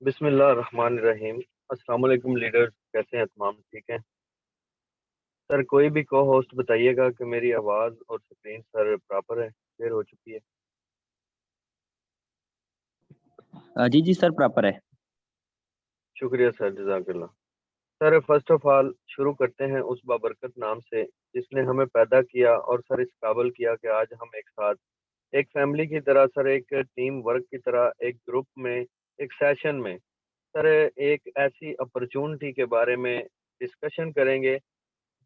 बिस्मिल्लाहिर्रहमानिर्रहीम। अस्सलाम वालेकुम लीडर्स, कैसे हैं तमाम? ठीक हैं सर। कोई भी को होस्ट बताइएगा कि मेरी आवाज़ और स्क्रीन सर प्रॉपर है, शेयर हो चुकी है। जी जी सर, प्रॉपर है। शुक्रिया सर, जज़ाकल्लाह। सर फर्स्ट ऑफ ऑल शुरू करते हैं उस बाबरकत नाम से जिसने हमें पैदा किया और सर इस काबिल किया कि आज हम एक साथ एक फैमिली की तरह सर, एक टीम वर्क की तरह, एक ग्रुप में, एक सेशन में सर एक ऐसी अपॉर्चुनिटी के बारे में डिस्कशन करेंगे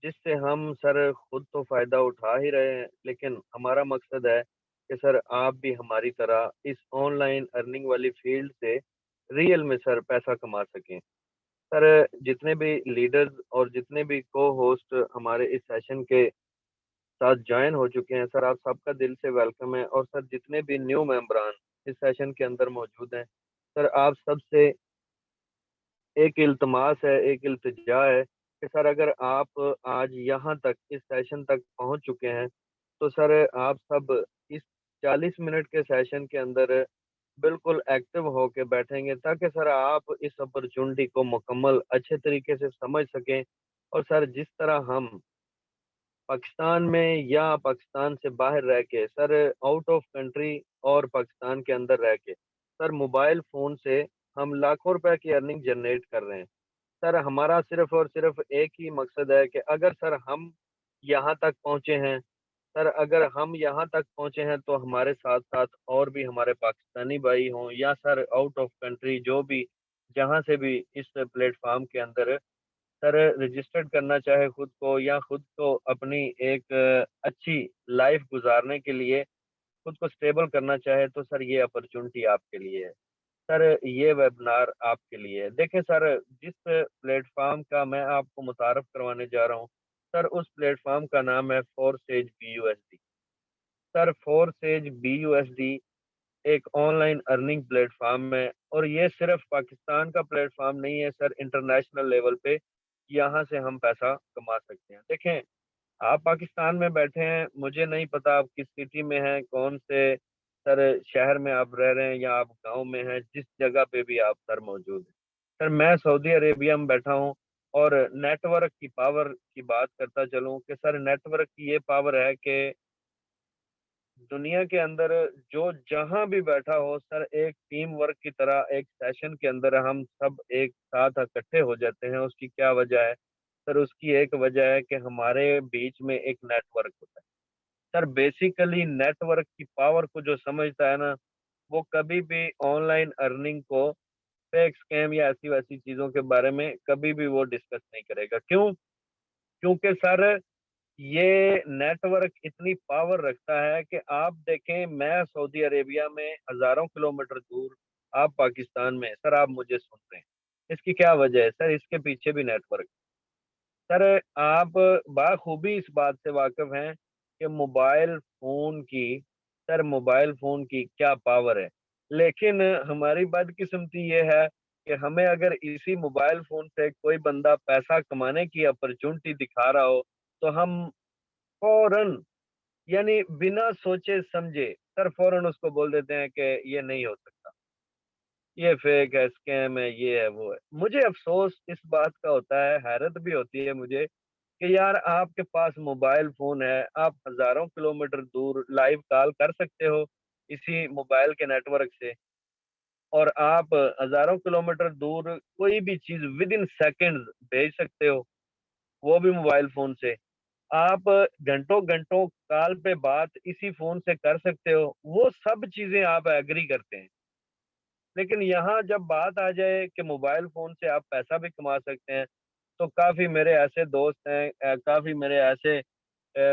जिससे हम सर खुद तो फ़ायदा उठा ही रहे हैं, लेकिन हमारा मकसद है कि सर आप भी हमारी तरह इस ऑनलाइन अर्निंग वाली फील्ड से रियल में सर पैसा कमा सकें। सर जितने भी लीडर्स और जितने भी को होस्ट हमारे इस सेशन के साथ ज्वाइन हो चुके हैं सर, आप सबका दिल से वेलकम है। और सर जितने भी न्यू मेंबरान इस सेशन के अंदर मौजूद हैं सर, आप सबसे एक इल्तमास है, एक इल्तिजा है कि सर अगर आप आज यहाँ तक इस सेशन तक पहुँच चुके हैं तो सर आप सब इस 40 मिनट के सेशन के अंदर बिल्कुल एक्टिव होके बैठेंगे ताकि सर आप इस अपॉर्चुनिटी को मुकम्मल अच्छे तरीके से समझ सकें। और सर जिस तरह हम पाकिस्तान में या पाकिस्तान से बाहर रह के सर, आउट ऑफ कंट्री और पाकिस्तान के अंदर रह के सर, मोबाइल फ़ोन से हम लाखों रुपए की अर्निंग जनरेट कर रहे हैं। सर हमारा सिर्फ और सिर्फ एक ही मकसद है कि अगर सर हम यहाँ तक पहुँचे हैं, सर अगर हम यहाँ तक पहुँचे हैं तो हमारे साथ साथ और भी हमारे पाकिस्तानी भाई हों या सर आउट ऑफ कंट्री जो भी जहाँ से भी इस प्लेटफॉर्म के अंदर सर रजिस्टर्ड करना चाहे खुद को या खुद को अपनी एक अच्छी लाइफ गुजारने के लिए खुद को स्टेबल करना चाहे तो सर ये अपॉर्चुनिटी आपके लिए है। सर ये वेबिनार आपके लिए है। देखें सर, जिस प्लेटफॉर्म का मैं आपको मुतारफ करवाने जा रहा हूँ सर, उस प्लेटफॉर्म का नाम है forces BUSD। Sir forces BUSD एक ऑनलाइन अर्निंग प्लेटफॉर्म है और ये सिर्फ पाकिस्तान का प्लेटफॉर्म नहीं है सर, इंटरनेशनल लेवल पे यहाँ से हम पैसा कमा सकते हैं। देखें, आप पाकिस्तान में बैठे हैं, मुझे नहीं पता आप किस सिटी में हैं, कौन से सर शहर में आप रह रहे हैं या आप गांव में हैं, जिस जगह पे भी आप सर मौजूद हैं। सर मैं सऊदी अरेबिया में बैठा हूं और नेटवर्क की पावर की बात करता चलूं कि सर नेटवर्क की ये पावर है कि दुनिया के अंदर जो जहां भी बैठा हो सर, एक टीम वर्क की तरह एक सेशन के अंदर हम सब एक साथ इकट्ठे हो जाते हैं। उसकी क्या वजह है सर? उसकी एक वजह है कि हमारे बीच में एक नेटवर्क होता है। सर बेसिकली नेटवर्क की पावर को जो समझता है ना, वो कभी भी ऑनलाइन अर्निंग को फेक स्कैम या ऐसी वैसी चीजों के बारे में कभी भी वो डिस्कस नहीं करेगा। क्यों? क्योंकि सर ये नेटवर्क इतनी पावर रखता है कि आप देखें, मैं सऊदी अरेबिया में हजारों किलोमीटर दूर, आप पाकिस्तान में, सर आप मुझे सुन रहे हैं। इसकी क्या वजह है सर? इसके पीछे भी नेटवर्क। सर आप बाखूबी इस बात से वाकिफ हैं कि मोबाइल फोन की, सर मोबाइल फोन की क्या पावर है। लेकिन हमारी बदकिस्मती ये है कि हमें अगर इसी मोबाइल फोन से कोई बंदा पैसा कमाने की अपॉर्चुनिटी दिखा रहा हो तो हम फौरन, यानी बिना सोचे समझे सर फौरन उसको बोल देते हैं कि ये नहीं हो सकता, ये फेक है, स्कैम है, ये है, वो है। मुझे अफसोस इस बात का होता है, हैरत भी होती है मुझे कि यार आपके पास मोबाइल फोन है, आप हजारों किलोमीटर दूर लाइव कॉल कर सकते हो इसी मोबाइल के नेटवर्क से, और आप हजारों किलोमीटर दूर कोई भी चीज विद इन सेकेंड भेज सकते हो, वो भी मोबाइल फोन से। आप घंटों घंटों कॉल पे बात इसी फोन से कर सकते हो, वो सब चीजें आप एग्री करते हैं। लेकिन यहाँ जब बात आ जाए कि मोबाइल फोन से आप पैसा भी कमा सकते हैं, तो काफी मेरे ऐसे दोस्त हैं, काफी मेरे ऐसे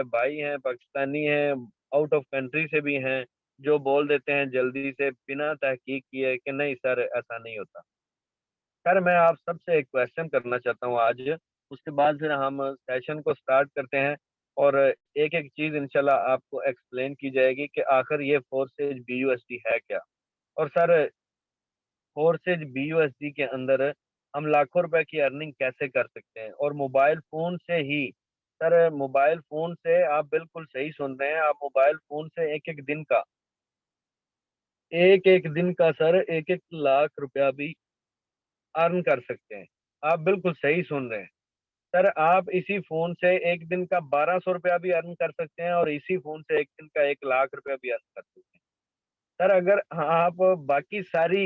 भाई हैं, पाकिस्तानी हैं, आउट ऑफ कंट्री से भी हैं, जो बोल देते हैं जल्दी से बिना तहकीक किए कि नहीं सर ऐसा नहीं होता। सर मैं आप सबसे एक क्वेश्चन करना चाहता हूँ आज, उसके बाद फिर हम सेशन को स्टार्ट करते हैं और एक एक चीज इंशाल्लाह आपको एक्सप्लेन की जाएगी कि आखिर ये फोर्सेज BUSD है क्या। और सर फोर्सेज BUSD के अंदर हम लाखों रुपए की अर्निंग कैसे कर सकते हैं और मोबाइल फोन से ही। सर मोबाइल फोन से, आप बिल्कुल सही सुन रहे हैं, आप मोबाइल फोन से एक एक दिन का सर 1-1 लाख रुपया भी अर्न कर सकते हैं। आप बिल्कुल सही सुन रहे हैं। सर आप इसी फ़ोन से एक दिन का 1200 रुपया भी अर्न कर सकते हैं और इसी फ़ोन से एक दिन का 1 लाख रुपया भी अर्न कर सकते हैं। सर अगर आप बाकी सारी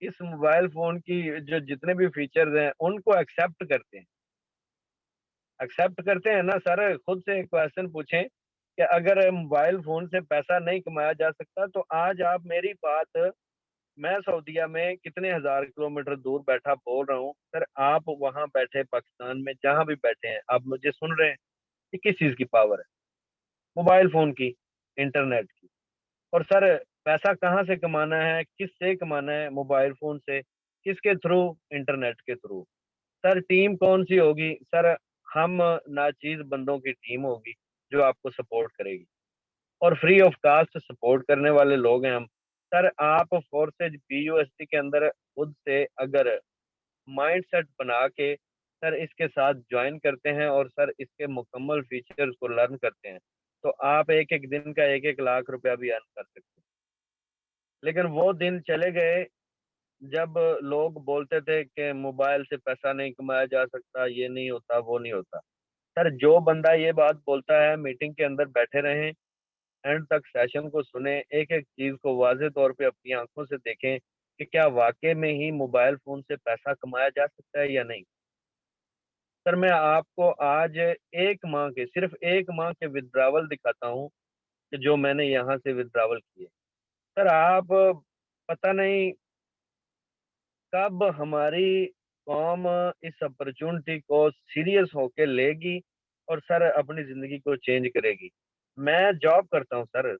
इस मोबाइल फ़ोन की जो जितने भी फीचर्स हैं, उनको एक्सेप्ट करते हैं ना सर, खुद से एक क्वेश्चन पूछें कि अगर मोबाइल फ़ोन से पैसा नहीं कमाया जा सकता, तो आज आप मेरी बात मैं सऊदीया में कितने हज़ार किलोमीटर दूर बैठा बोल रहा हूँ, सर आप वहाँ बैठे पाकिस्तान में जहाँ भी बैठे हैं, आप मुझे सुन रहे हैं। ये किस चीज़ की पावर है? मोबाइल फ़ोन की, इंटरनेट की। और सर पैसा कहाँ से कमाना है, किससे कमाना है? मोबाइल फ़ोन से। किसके थ्रू? इंटरनेट के थ्रू। सर टीम कौन-सी होगी? सर हम नाचीज़ बंदों की टीम होगी, जो आपको सपोर्ट करेगी और फ्री ऑफ कॉस्ट सपोर्ट करने वाले लोग हैं हम। सर आप फोर्सेज़ पीयूएसटी के अंदर खुद से अगर माइंडसेट बना के सर इसके साथ जॉइन करते हैं और सर इसके मुकम्मल फीचर्स को लर्न करते हैं, तो आप एक-एक दिन का 1-1 लाख रुपया भी अर्न कर सकते हैं। लेकिन वो दिन चले गए जब लोग बोलते थे कि मोबाइल से पैसा नहीं कमाया जा सकता, ये नहीं होता, वो नहीं होता। सर जो बंदा ये बात बोलता है मीटिंग के अंदर बैठे रहें, एंड तक सेशन को सुने, एक-एक चीज़ को वाज़े तौर पे अपनी आँखों से देखें कि क्या वाक़ई में ही मोबाइल फ़ोन से पैसा कमाया जा सकता है या नहीं। सर मैं आपको आज 1 माह के सिर्फ़ 1 माह के विथड्रॉवल दिखाता हूँ कि जो मैंने यहाँ से विथड्रॉवल किए। सर आप पता नहीं कब हमारी कौम इस अपॉर्च्युनिटी को सीरियस होके लेगी और सर अपनी ज़िंदगी को चेंज करेगी। मैं जॉब करता हूँ सर,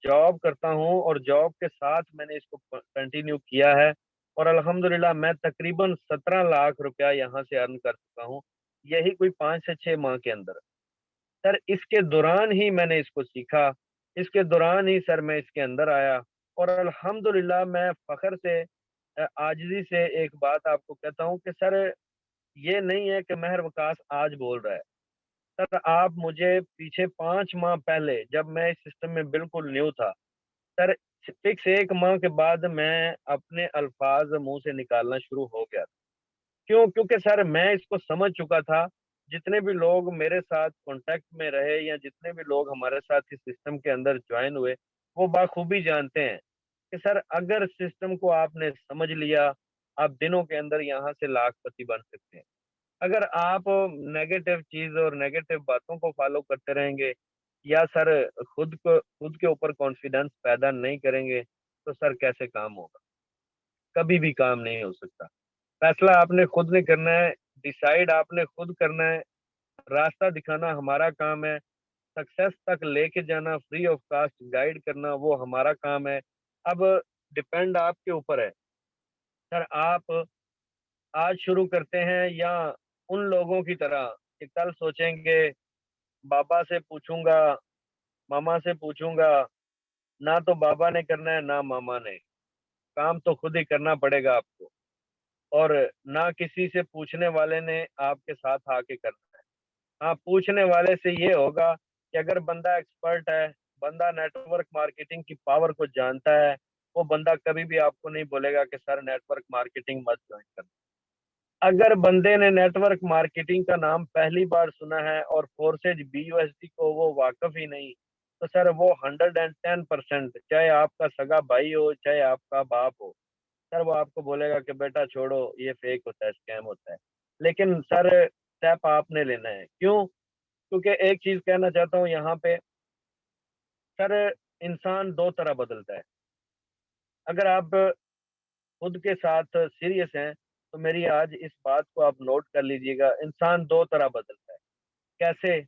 जॉब करता हूँ और जॉब के साथ मैंने इसको कंटिन्यू किया है और अल्हम्दुलिल्लाह मैं तकरीबन 17 लाख रुपया यहाँ से अर्न कर चुका हूँ, यही कोई 5 से 6 माह के अंदर। सर इसके दौरान ही मैंने इसको सीखा, इसके दौरान ही सर मैं इसके अंदर आया और अल्हम्दुलिल्लाह मैं फ़ख्र से आजिज़ी से एक बात आपको कहता हूँ कि सर ये नहीं है कि महर वकास आज बोल रहा है। सर आप मुझे पीछे 5 माह पहले जब मैं इस सिस्टम में बिल्कुल न्यू था, सर फिक्स 1 माह के बाद मैं अपने अल्फ़ाज़ मुँह से निकालना शुरू हो गया। क्यों? क्योंकि सर मैं इसको समझ चुका था, जितने भी लोग मेरे साथ कॉन्टैक्ट में रहे या जितने भी लोग हमारे साथ इस सिस्टम के अंदर जॉइन हुए, वो बाखूबी जानते हैं कि सर अगर सिस्टम को आपने समझ लिया, आप दिनों के अंदर यहाँ से लाखपति बन सकते हैं। अगर आप नेगेटिव चीज़ और नेगेटिव बातों को फ़ॉलो करते रहेंगे या सर खुद के ऊपर कॉन्फिडेंस पैदा नहीं करेंगे, तो सर कैसे काम होगा? कभी भी काम नहीं हो सकता। फैसला आपने खुद ने करना है, डिसाइड आपने खुद करना है, रास्ता दिखाना हमारा काम है, सक्सेस तक लेके जाना, फ्री ऑफ कॉस्ट गाइड करना वो हमारा काम है। अब डिपेंड आपके ऊपर है। सर आप आज शुरू करते हैं या उन लोगों की तरह कि कल सोचेंगे, बाबा से पूछूँगा, मामा से पूछूँगा, ना तो बाबा ने करना है, ना मामा ने। काम तो खुद ही करना पड़ेगा आपको और ना किसी से पूछने वाले ने आपके साथ आके करना है। हाँ, पूछने वाले से ये होगा कि अगर बंदा एक्सपर्ट है, बंदा नेटवर्क मार्केटिंग की पावर को जानता है, वो बंदा कभी भी आपको नहीं बोलेगा कि सर नेटवर्क मार्केटिंग मत जॉइन करना। अगर बंदे ने नेटवर्क मार्केटिंग का नाम पहली बार सुना है और फोर्सेज बीयूएसडी को वो वाकिफ ही नहीं, तो सर वो 110% चाहे आपका सगा भाई हो, चाहे आपका बाप हो, सर वो आपको बोलेगा कि बेटा छोड़ो ये फेक होता है, स्कैम होता है। लेकिन सर स्टेप आपने लेना है। क्यों? क्योंकि एक चीज़ कहना चाहता हूँ यहाँ पे, सर इंसान 2 तरह बदलता है। अगर आप खुद के साथ सीरियस हैं, तो मेरी आज इस बात को आप नोट कर लीजिएगा, इंसान 2 तरह बदलता है। कैसे?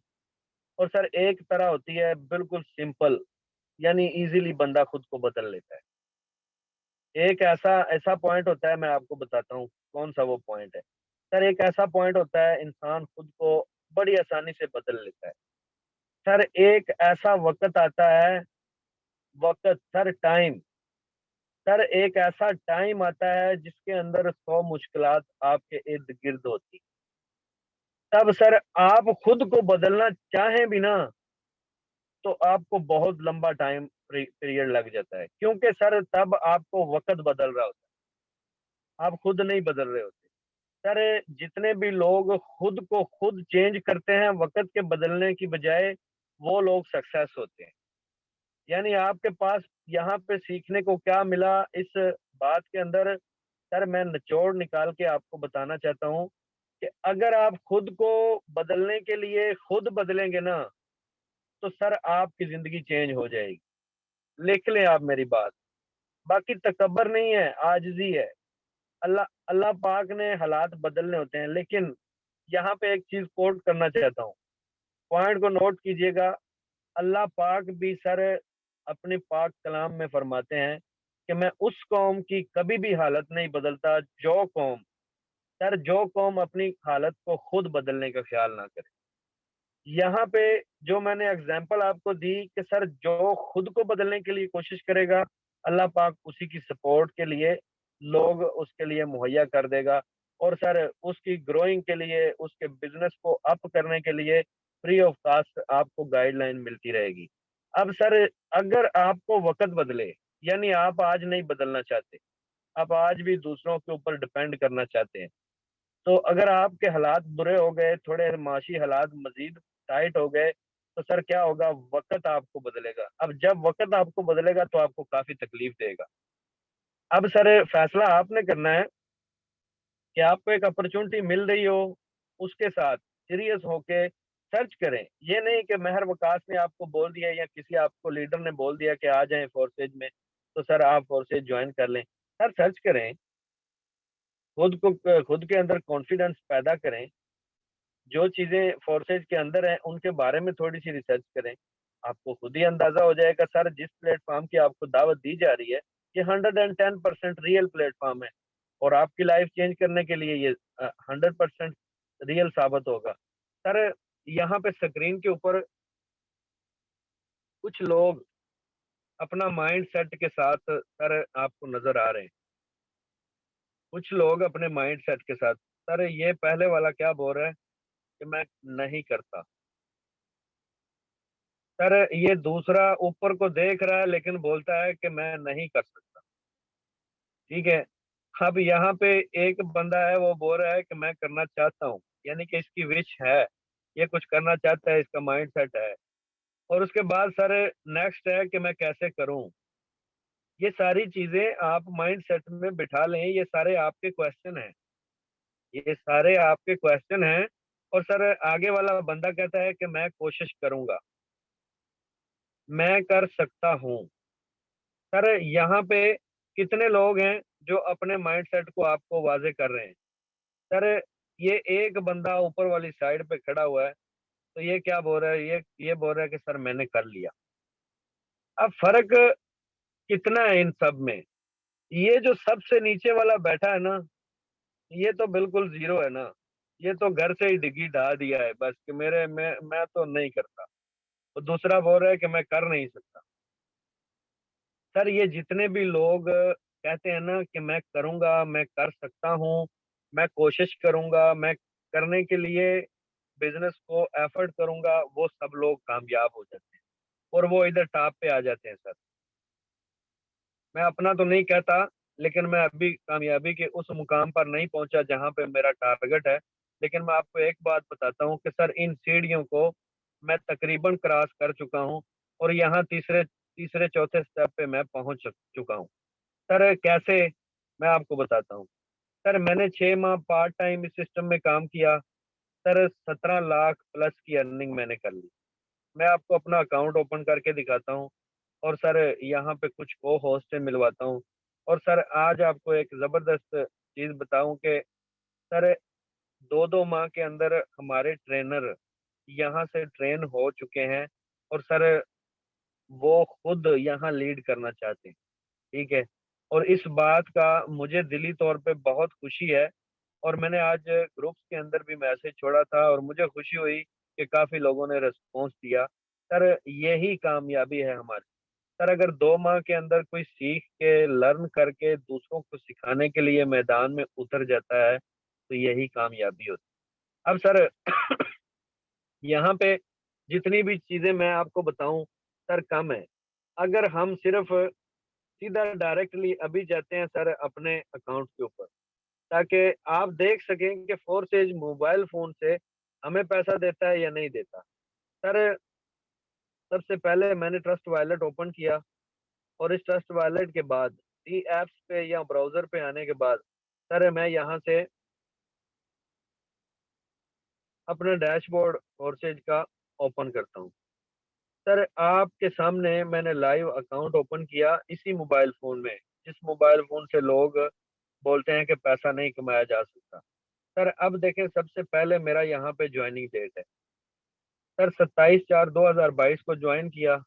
और सर एक तरह होती है बिल्कुल सिंपल, यानी ईज़िली बंदा खुद को बदल लेता है। एक ऐसा ऐसा पॉइंट होता है मैं आपको बताता हूँ, कौन-सा वो पॉइंट है। सर एक ऐसा पॉइंट होता है इंसान खुद को बड़ी आसानी से बदल लेता है। सर एक ऐसा वक़्त आता है, वक़्त सर टाइम, सर एक ऐसा टाइम आता है जिसके अंदर 100 मुश्किलात आपके इर्द-गिर्द होती। तब सर आप खुद को बदलना चाहें भी ना, तो आपको बहुत लंबा टाइम पीरियड लग जाता है। क्योंकि सर तब आपको वक़्त बदल रहा होता है, आप खुद नहीं बदल रहे होते। सर जितने भी लोग खुद को खुद चेंज करते हैं वक्त के बदलने की बजाय, वो लोग सक्सेस होते हैं। यानी आपके पास यहाँ पे सीखने को क्या मिला इस बात के अंदर, सर मैं निचोड़ निकाल के आपको बताना चाहता हूँ कि अगर आप खुद को बदलने के लिए खुद बदलेंगे ना, तो सर आपकी जिंदगी चेंज हो जाएगी। लिख लें आप मेरी बात। बाकी तकब्बर नहीं है, आजिज़ी है। अल्लाह अल्लाह पाक ने हालात बदलने होते हैं, लेकिन यहाँ पे एक चीज़ कोट करना चाहता हूँ, पॉइंट को नोट कीजिएगा। अल्लाह पाक भी सर अपने पाक कलाम में फरमाते हैं कि मैं उस कौम की कभी भी हालत नहीं बदलता, जो कौम अपनी हालत को खुद बदलने का ख्याल ना करे। यहाँ पे जो मैंने एग्जांपल आपको दी कि सर जो खुद को बदलने के लिए कोशिश करेगा, अल्लाह पाक उसी की सपोर्ट के लिए लोग उसके लिए मुहैया कर देगा, और सर उसकी ग्रोइंग के लिए, उसके बिजनेस को अप करने के लिए फ्री ऑफ कॉस्ट आपको गाइडलाइन मिलती रहेगी। अब सर अगर आपको वक़्त बदले, यानी आप आज नहीं बदलना चाहते, आप आज भी दूसरों के ऊपर डिपेंड करना चाहते हैं, तो अगर आपके हालात बुरे हो गए, थोड़े माशी हालात मज़ीद टाइट हो गए, तो सर क्या होगा, वक़्त आपको बदलेगा। अब जब वक़्त आपको बदलेगा तो आपको काफ़ी तकलीफ़ देगा। अब सर फैसला आपने करना है कि आपको एक अपॉर्च्युनिटी मिल रही हो, उसके साथ सीरियस होके सर्च करें। ये नहीं कि महर वकास ने आपको बोल दिया या किसी आपको लीडर ने बोल दिया कि आ जाएँ फोर्सेज में, तो सर आप फोर्सेज जॉइन कर लें। सर सर्च करें, खुद के अंदर कॉन्फिडेंस पैदा करें। जो चीज़ें फोर्सेज के अंदर हैं, उनके बारे में थोड़ी-सी रिसर्च करें। आपको खुद ही अंदाज़ा हो जाएगा सर जिस प्लेटफ़ॉर्म की आपको दावत दी जा रही है, ये 110% रियल प्लेटफ़ॉर्म है, और आपकी लाइफ़ चेंज करने के लिए ये 100% रियल साबित होगा। सर यहाँ पे स्क्रीन के ऊपर कुछ लोग अपना माइंडसेट के साथ सर आपको नज़र आ रहे हैं। कुछ लोग अपने माइंडसेट के साथ, सर ये पहले वाला क्या बोल रहा है कि मैं नहीं करता। सर ये दूसरा ऊपर को देख रहा है लेकिन बोलता है कि मैं नहीं कर सकता, ठीक है? अब यहाँ पे एक बंदा है वो बोल रहा है कि मैं करना चाहता हूँ, यानी कि इसकी विश है, ये कुछ करना चाहता है, इसका माइंडसेट है। और उसके बाद सर नेक्स्ट है कि मैं कैसे करूँ? ये सारी चीज़ें आप माइंडसेट में बिठा लें, ये सारे आपके क्वेश्चन हैं, ये सारे आपके क्वेश्चन हैं। और सर आगे वाला बंदा कहता है कि मैं कोशिश करूँगा, मैं कर सकता हूँ। सर यहाँ पे कितने लोग हैं जो अपने माइंडसेट को आपको वाज़े कर रहे हैं? सर ये एक बंदा ऊपर वाली साइड पे खड़ा हुआ है, तो ये क्या बोल रहा है? ये बोल रहा है कि सर मैंने कर लिया। अब फ़र्क कितना है इन सब में? ये जो सबसे नीचे वाला बैठा है ना, ये तो बिल्कुल ज़ीरो है ना। ये तो घर से ही डिग्गी ढा दिया है बस कि मैं तो नहीं करता। तो दूसरा बोल रहा है कि मैं कर नहीं सकता। सर ये जितने भी लोग कहते हैं ना कि मैं करूँगा, मैं कर सकता हूँ, मैं कोशिश करूँगा, मैं करने के लिए बिज़नेस को एफ़र्ट करूँगा, वो सब लोग कामयाब हो जाते हैं और वो इधर टॉप पे आ जाते हैं सर। मैं अपना तो नहीं कहता, लेकिन मैं अभी कामयाबी के उस मुकाम पर नहीं पहुँचा जहाँ पे मेरा टारगेट है। लेकिन मैं आपको एक बात बताता हूँ कि सर इन सीढ़ियों को मैं तकरीबन क्रॉस कर चुका हूँ और यहाँ तीसरे तीसरे चौथे स्टेप पे मैं पहुँच चुका हूँ। सर कैसे? मैं आपको बताता हूँ। सर मैंने 6 माह पार्ट टाइम इस सिस्टम में काम किया। सर 17 लाख प्लस की अर्निंग मैंने कर ली। मैं आपको अपना अकाउंट ओपन करके दिखाता हूँ और सर यहाँ पे कुछ को-होस्ट से मिलवाता हूँ। और सर आज आपको एक ज़बरदस्त चीज़ बताऊँ कि सर 2-2 माह के अंदर हमारे ट्रेनर यहाँ से ट्रेन हो चुके हैं और सर वो खुद यहाँ लीड करना चाहते हैं। ठीक है? और इस बात का मुझे दिली तौर पे बहुत खुशी है और मैंने आज ग्रुप्स के अंदर भी मैसेज छोड़ा था और मुझे खुशी हुई कि काफ़ी लोगों ने रिस्पॉन्स दिया। सर यही कामयाबी है हमारी। सर अगर 2 माह के अंदर कोई सीख के, लर्न करके दूसरों को सिखाने के लिए मैदान में उतर जाता है, तो यही कामयाबी होती है। अब सर यहाँ पे जितनी भी चीज़ें मैं आपको बताऊँ, सर कम है। अगर हम सिर्फ़ सीधा डायरेक्टली अभी जाते हैं सर अपने अकाउंट के ऊपर। ताकि आप देख सकें कि फोर्सेज मोबाइल फ़ोन से हमें पैसा देता है या नहीं देता। सर, सबसे पहले मैंने ट्रस्ट वॉलेट ओपन किया और इस ट्रस्ट वॉलेट के बाद ई ऐप्स पे या ब्राउज़र पे आने के बाद सर मैं यहाँ से अपना डैशबोर्ड फोर्सेज का ओपन करता हूँ। सर, आपके सामने मैंने लाइव अकाउंट ओपन किया इसी मोबाइल फ़ोन में, जिस मोबाइल फ़ोन से लोग बोलते हैं कि पैसा नहीं कमाया जा सकता। सर, अब देखें सबसे पहले मेरा यहाँ पे जॉइनिंग डेट है। सर 27/4/2022 को जॉइन किया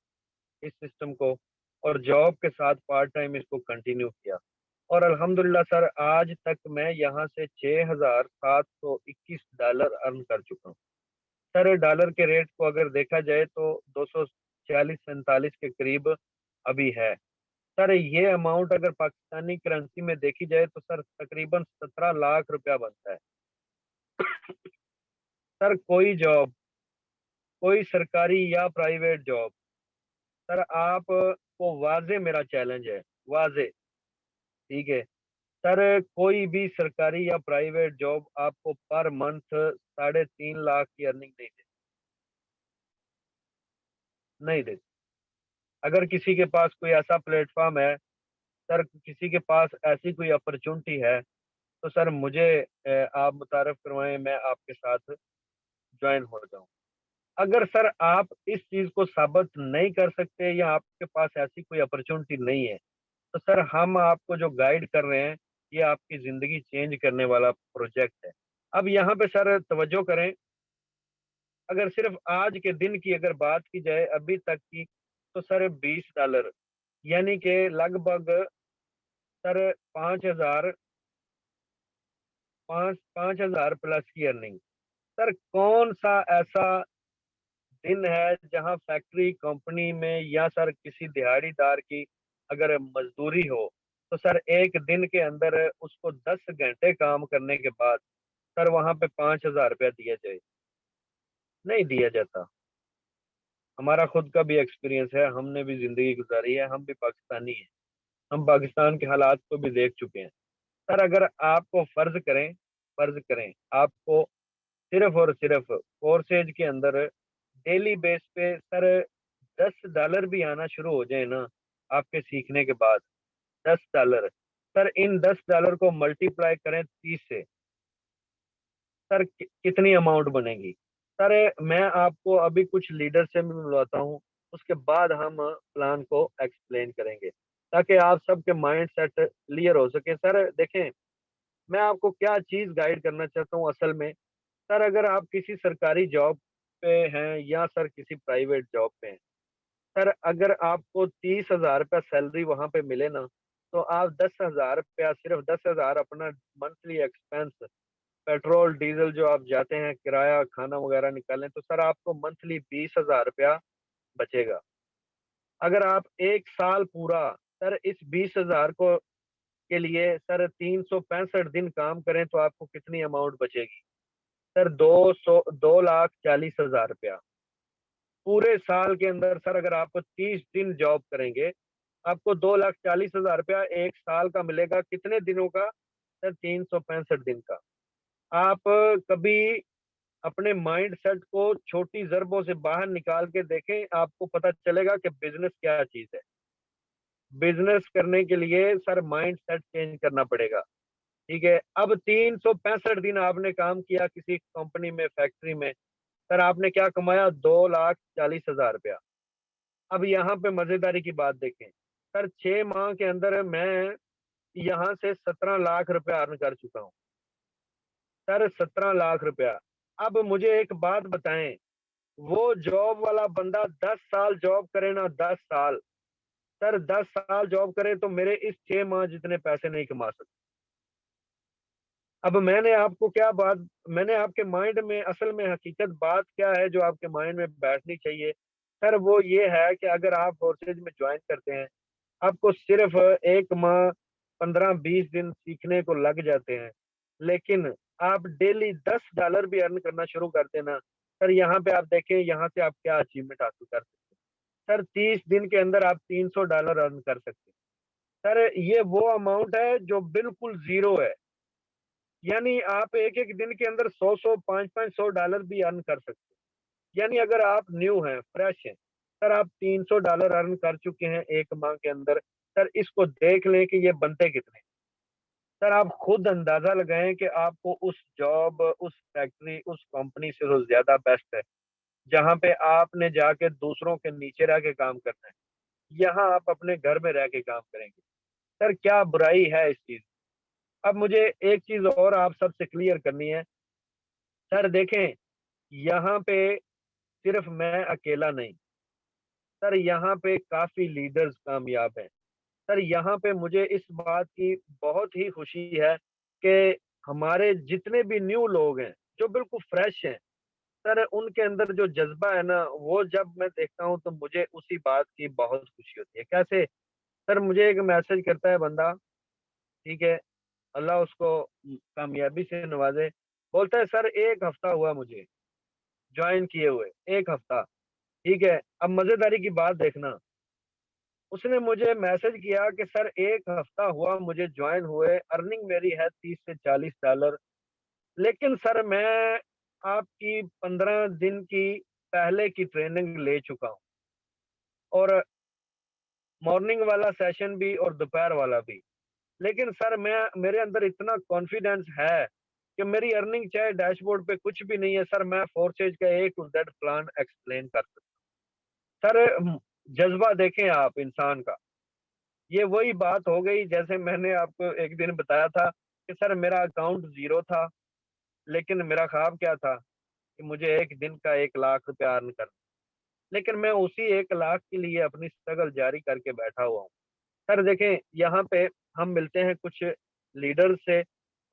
इस सिस्टम को और जॉब के साथ पार्ट टाइम इसको कंटिन्यू किया और अल्हम्दुलिल्लाह सर आज तक मैं यहाँ से $6,721 अर्न कर चुका हूँ। सर डॉलर के रेट को अगर देखा जाए तो 240-47 के करीब अभी है। सर ये अमाउंट अगर पाकिस्तानी करेंसी में देखी जाए तो सर तकरीबन 17 लाख रुपया बनता है। सर कोई सरकारी या प्राइवेट जॉब, सर आपको वाज़े मेरा चैलेंज है, वाज़े, ठीक है? सर कोई भी सरकारी या प्राइवेट जॉब आपको पर मंथ 3.5 लाख की अर्निंग नहीं देती। अगर किसी के पास कोई ऐसा प्लेटफ़ॉर्म है, सर किसी के पास ऐसी कोई अपॉर्च्युनिटी है, तो सर मुझे आप मुतारिफ़ करवाएँ, मैं आपके साथ जॉइन हो जाऊँ। अगर सर आप इस चीज़ को साबित नहीं कर सकते या आपके पास ऐसी कोई अपॉर्च्युनिटी नहीं है, तो सर हम आपको जो गाइड कर रहे हैं, ये आपकी ज़िंदगी चेंज करने वाला प्रोजेक्ट है। अब यहाँ पे सर तवज्जो करें, अगर सिर्फ़ आज के दिन की अगर बात की जाए अभी तक की, तो सर $20 यानी कि लगभग सर 5,000 5,000 प्लस की अर्निंग। सर कौन-सा ऐसा दिन है जहाँ फैक्ट्री, कंपनी में या सर किसी दिहाड़ीदार की अगर मज़दूरी हो, तो सर 1 दिन के अंदर उसको 10 घंटे काम करने के बाद सर वहाँ पे ₹5,000 दिया जाए? नहीं दिया जाता। हमारा खुद का भी एक्सपीरियंस है, हमने भी ज़िंदगी गुज़ारी है, हम भी पाकिस्तानी हैं। हम पाकिस्तान के हालात को भी देख चुके हैं। सर अगर आपको फ़र्ज़ करें, आपको सिर्फ़ और सिर्फ़ कोर्सेज़ के अंदर डेली बेस पे सर $10 भी आना शुरू हो जाए ना, आपके सीखने के बाद $10, सर इन $10 को मल्टीप्लाई करें 30 से, सर कितनी अमाउंट बनेगी? सर मैं आपको अभी कुछ लीडर से भी मिलवाता हूँ, उसके बाद हम प्लान को एक्सप्लेन करेंगे, ताकि आप सबके माइंड सेट क्लियर हो सके। सर देखें, मैं आपको क्या चीज़ गाइड करना चाहता हूँ असल में, सर अगर आप किसी सरकारी जॉब पे हैं या सर किसी प्राइवेट जॉब पे हैं, सर अगर आपको ₹30,000 सैलरी वहाँ पे मिले ना, तो आप ₹10,000 सिर्फ़ 10,000 अपना मंथली एक्सपेंस पेट्रोल, डीज़ल जो आप जाते हैं, किराया, खाना वग़ैरह निकालें, तो सर आपको मंथली ₹20,000 बचेगा। अगर आप 1 साल पूरा सर इस 20,000 को के लिए सर 365 दिन काम करें, तो आपको कितनी अमाउंट बचेगी? सर 2,40,000 पूरे साल के अंदर सर अगर आप 30 दिन जॉब करेंगे, आपको 2,40,000 1 साल का मिलेगा, कितने दिनों का? सर 365 दिन का। आप कभी अपने माइंडसेट को छोटी ज़रबों से बाहर निकाल के देखें, आपको पता चलेगा कि बिज़नेस क्या चीज़ है। बिज़नेस करने के लिए सर माइंडसेट चेंज करना पड़ेगा, ठीक है? अब 365 दिन आपने काम किया किसी कंपनी में, फैक्ट्री में, सर आपने क्या कमाया? ₹2,40,000। अब यहाँ पे मज़ेदारी की बात देखें, सर 6 माह के अंदर मैं यहाँ से 17 लाख रुपया अर्न कर चुका हूँ। सर 17 लाख रुपया। अब मुझे एक बात बताएँ, वो जॉब वाला बंदा 10 साल जॉब करे ना 10 साल, सर 10 साल जॉब करे तो मेरे इस 6 माह जितने पैसे नहीं कमा सकता। अब मैंने आपके माइंड में असल में हकीकत बात क्या है जो आपके माइंड में बैठनी चाहिए, सर वो ये है कि अगर आप फोर्सेज में जॉइन करते हैं, आपको सिर्फ़ 1 माह 15-20 दिन सीखने को लग जाते हैं। लेकिन आप डेली $10 भी अर्न करना शुरू कर दें ना, सर यहाँ पे आप देखें यहाँ से आप क्या अचीवमेंट हासिल कर सकते हैं। सर 30 दिन के अंदर आप $300 अर्न कर सकते हैं। सर ये वो अमाउंट है जो बिल्कुल ज़ीरो है। यानी आप एक-एक दिन के अंदर 100-100, 5-5, $100 भी अर्न कर सकते हैं। यानी अगर आप न्यू हैं, फ्रेश हैं, सर आप $300 अर्न कर चुके हैं 1 माह के अंदर, सर इसको देख लें कि ये बनते कितने हैं। सर आप खुद अंदाज़ा लगाएँ कि आपको उस जॉब, उस फैक्ट्री, उस कंपनी से तो ज़्यादा बेस्ट है, जहाँ पे आपने जाके दूसरों के नीचे रह के काम करना है। यहाँ आप अपने घर में रह के काम करेंगे। सर क्या बुराई है इस चीज़। अब मुझे एक चीज़ और आप सबसे क्लियर करनी है। सर देखें, यहाँ पे सिर्फ़ मैं अकेला नहीं, सर यहाँ पे काफ़ी लीडर्स कामयाब हैं। सर यहाँ पे मुझे इस बात की बहुत ही खुशी है कि हमारे जितने भी न्यू लोग हैं, जो बिल्कुल फ्रेश हैं, सर उनके अंदर जो जज़्बा है ना, वो जब मैं देखता हूँ तो मुझे उसी बात की बहुत खुशी होती है। कैसे? सर मुझे एक मैसेज करता है बंदा, ठीक है, अल्लाह उसको कामयाबी से नवाज़े। बोलता है सर 1 हफ़्ता हुआ मुझे जॉइन किए हुए, 1 हफ़्ता, ठीक है। अब मज़ेदारी की बात देखना, उसने मुझे मैसेज किया कि सर 1 हफ़्ता हुआ मुझे जॉइन हुए, अर्निंग मेरी है 30 से $40, लेकिन सर मैं आपकी 15 दिन की पहले की ट्रेनिंग ले चुका हूँ और मॉर्निंग वाला सेशन भी और दोपहर वाला भी। लेकिन सर मैं मेरे अंदर इतना कॉन्फिडेंस है कि मेरी अर्निंग चाहे डैशबोर्ड पे कुछ भी नहीं है, सर मैं फोर्सेज का ए टू जेड प्लान एक्सप्लेन कर सकता हूँ। सर जज़्बा देखें आप इंसान का। ये वही बात हो गई जैसे मैंने आपको एक दिन बताया था कि सर मेरा अकाउंट ज़ीरो था, लेकिन मेरा ख्वाब क्या था कि मुझे 1 दिन का 1 लाख रुपया अर्न करना। लेकिन मैं उसी 1 लाख के लिए अपनी स्ट्रगल जारी करके बैठा हुआ हूँ। सर देखें, यहाँ पे हम मिलते हैं कुछ लीडर से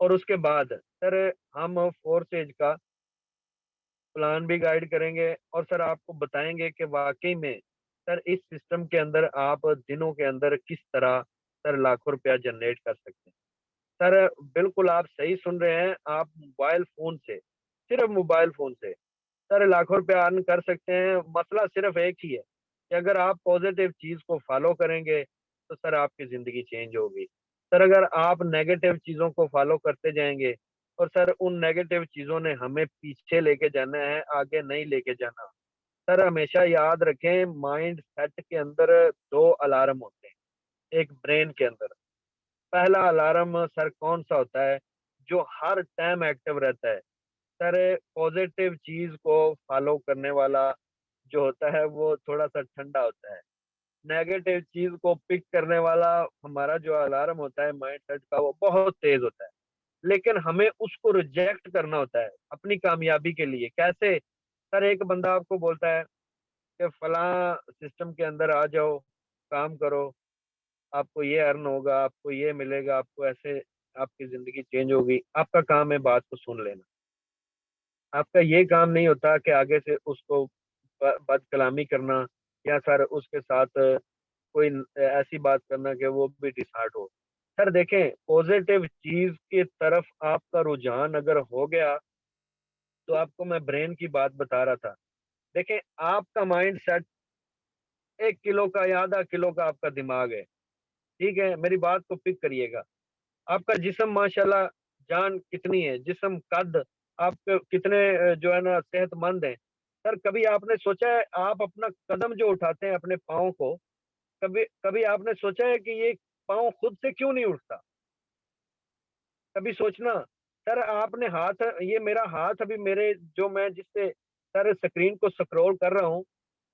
और उसके बाद सर हम फोर्सेज का प्लान भी गाइड करेंगे और सर आपको बताएँगे कि वाक़ई में सर इस सिस्टम के अंदर आप दिनों के अंदर किस तरह सर लाखों रुपया जनरेट कर सकते हैं। सर बिल्कुल आप सही सुन रहे हैं, आप मोबाइल फ़ोन से, सिर्फ़ मोबाइल फ़ोन से सर लाखों रुपया अर्न कर सकते हैं। मसला सिर्फ़ एक ही है कि अगर आप पॉज़िटिव चीज़ को फ़ॉलो करेंगे, तो सर आपकी ज़िंदगी चेंज होगी। सर अगर आप नेगेटिव चीज़ों को फ़ॉलो करते जाएँगे और सर उन नेगेटिव चीज़ों ने हमें पीछे लेके जाना है, आगे नहीं लेके जाना। सर हमेशा याद रखें माइंड सेट के अंदर 2 अलार्म होते हैं, एक ब्रेन के अंदर। पहला अलार्म सर कौन-सा होता है, जो हर टाइम एक्टिव रहता है। सर पॉज़िटिव चीज़ को फ़ॉलो करने वाला जो होता है वो थोड़ा-सा ठंडा होता है। नेगेटिव चीज़ को पिक करने वाला हमारा जो अलार्म होता है माइंडसेट का वो बहुत तेज़ होता है। लेकिन हमें उसको रिजेक्ट करना होता है अपनी कामयाबी के लिए। कैसे? सर एक बंदा आपको बोलता है कि फलाँ सिस्टम के अंदर आ जाओ, काम करो, आपको ये अर्न होगा, आपको ये मिलेगा, आपको ऐसे आपकी ज़िंदगी चेंज होगी। आपका काम है बात को सुन लेना। आपका ये काम नहीं होता कि आगे से उसको बदकलामी करना या सर उसके साथ कोई ऐसी बात करना कि वो भी डिसहार्ट हो। सर देखें, पॉज़िटिव चीज़ की तरफ आपका रुझान अगर हो गया, तो आपको मैं ब्रेन की बात बता रहा था। देखें, आपका माइंडसेट 1 किलो का या आधा किलो का आपका दिमाग है, ठीक है? मेरी बात को पिक करिएगा। आपका जिस्म माशाल्लाह जान कितनी है, जिस्म कद आप कितने जो है ना सेहतमंद हैं। सर कभी आपने सोचा है आप अपना कदम जो उठाते हैं अपने पाँव को, कभी कभी आपने सोचा है कि ये पाँव खुद से क्यों नहीं उठता? कभी सोचना, सर आपने हाथ ये मेरा हाथ अभी मेरे जो मैं जिससे सर स्क्रीन को स्क्रॉल कर रहा हूँ,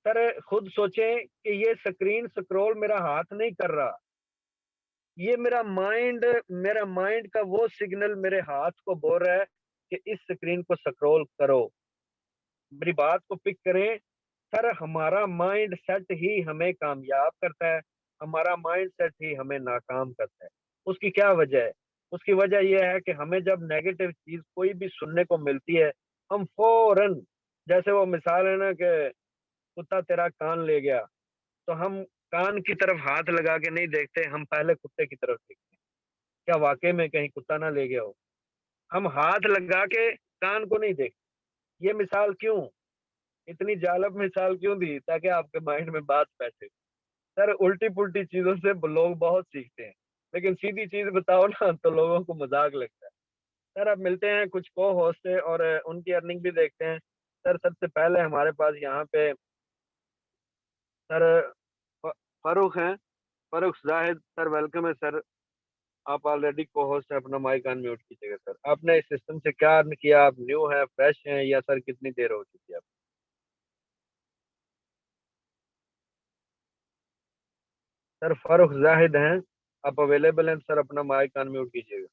सर खुद सोचें कि ये स्क्रीन स्क्रॉल मेरा हाथ नहीं कर रहा। ये मेरा माइंड का वो सिग्नल मेरे हाथ को बोल रहा है कि इस स्क्रीन को स्क्रॉल करो। मेरी बात को पिक करें, सर हमारा माइंड सेट ही हमें कामयाब करता है, हमारा माइंड सेट ही हमें नाकाम करता है। उसकी क्या वजह है? उसकी वजह ये है कि हमें जब नेगेटिव चीज़ कोई भी सुनने को मिलती है, हम फ़ौरन जैसे वो मिसाल है ना कि कुत्ता तेरा कान ले गया, तो हम कान की तरफ हाथ लगा के नहीं देखते, हम पहले कुत्ते की तरफ देखते हैं। क्या वाक़ई में कहीं कुत्ता ना ले गया हो? हम हाथ लगा के कान को नहीं देखते। ये मिसाल क्यों? इतनी जालब मिसाल क्यों दी? ताकि आपके माइंड में बात बैठे। सर उल्टी-पुल्टी चीज़ों से ब लोग बहुत सीखते हैं, लेकिन सीधी चीज़ बताओ ना तो लोगों को मज़ाक लगता है। सर अब मिलते हैं कुछ को होस्ट से और उनकी अर्निंग भी देखते हैं। सर सबसे पहले हमारे पास यहाँ पे सर फ- फारूक हैं, फारूक जाहिद सर, वेलकम है सर। आप ऑलरेडी को होस्ट है, अपना माइक अनम्यूट कीजिएगा सर। आपने इस सिस्टम से क्या अर्न किया? आप न्यू हैं, फ्रेश हैं, या सर कितनी देर हो चुकी है आप? सर फारूक जाहिद हैं, आप अवेलेबल हैं सर? अपना माइक अनम्यूट कीजिएगा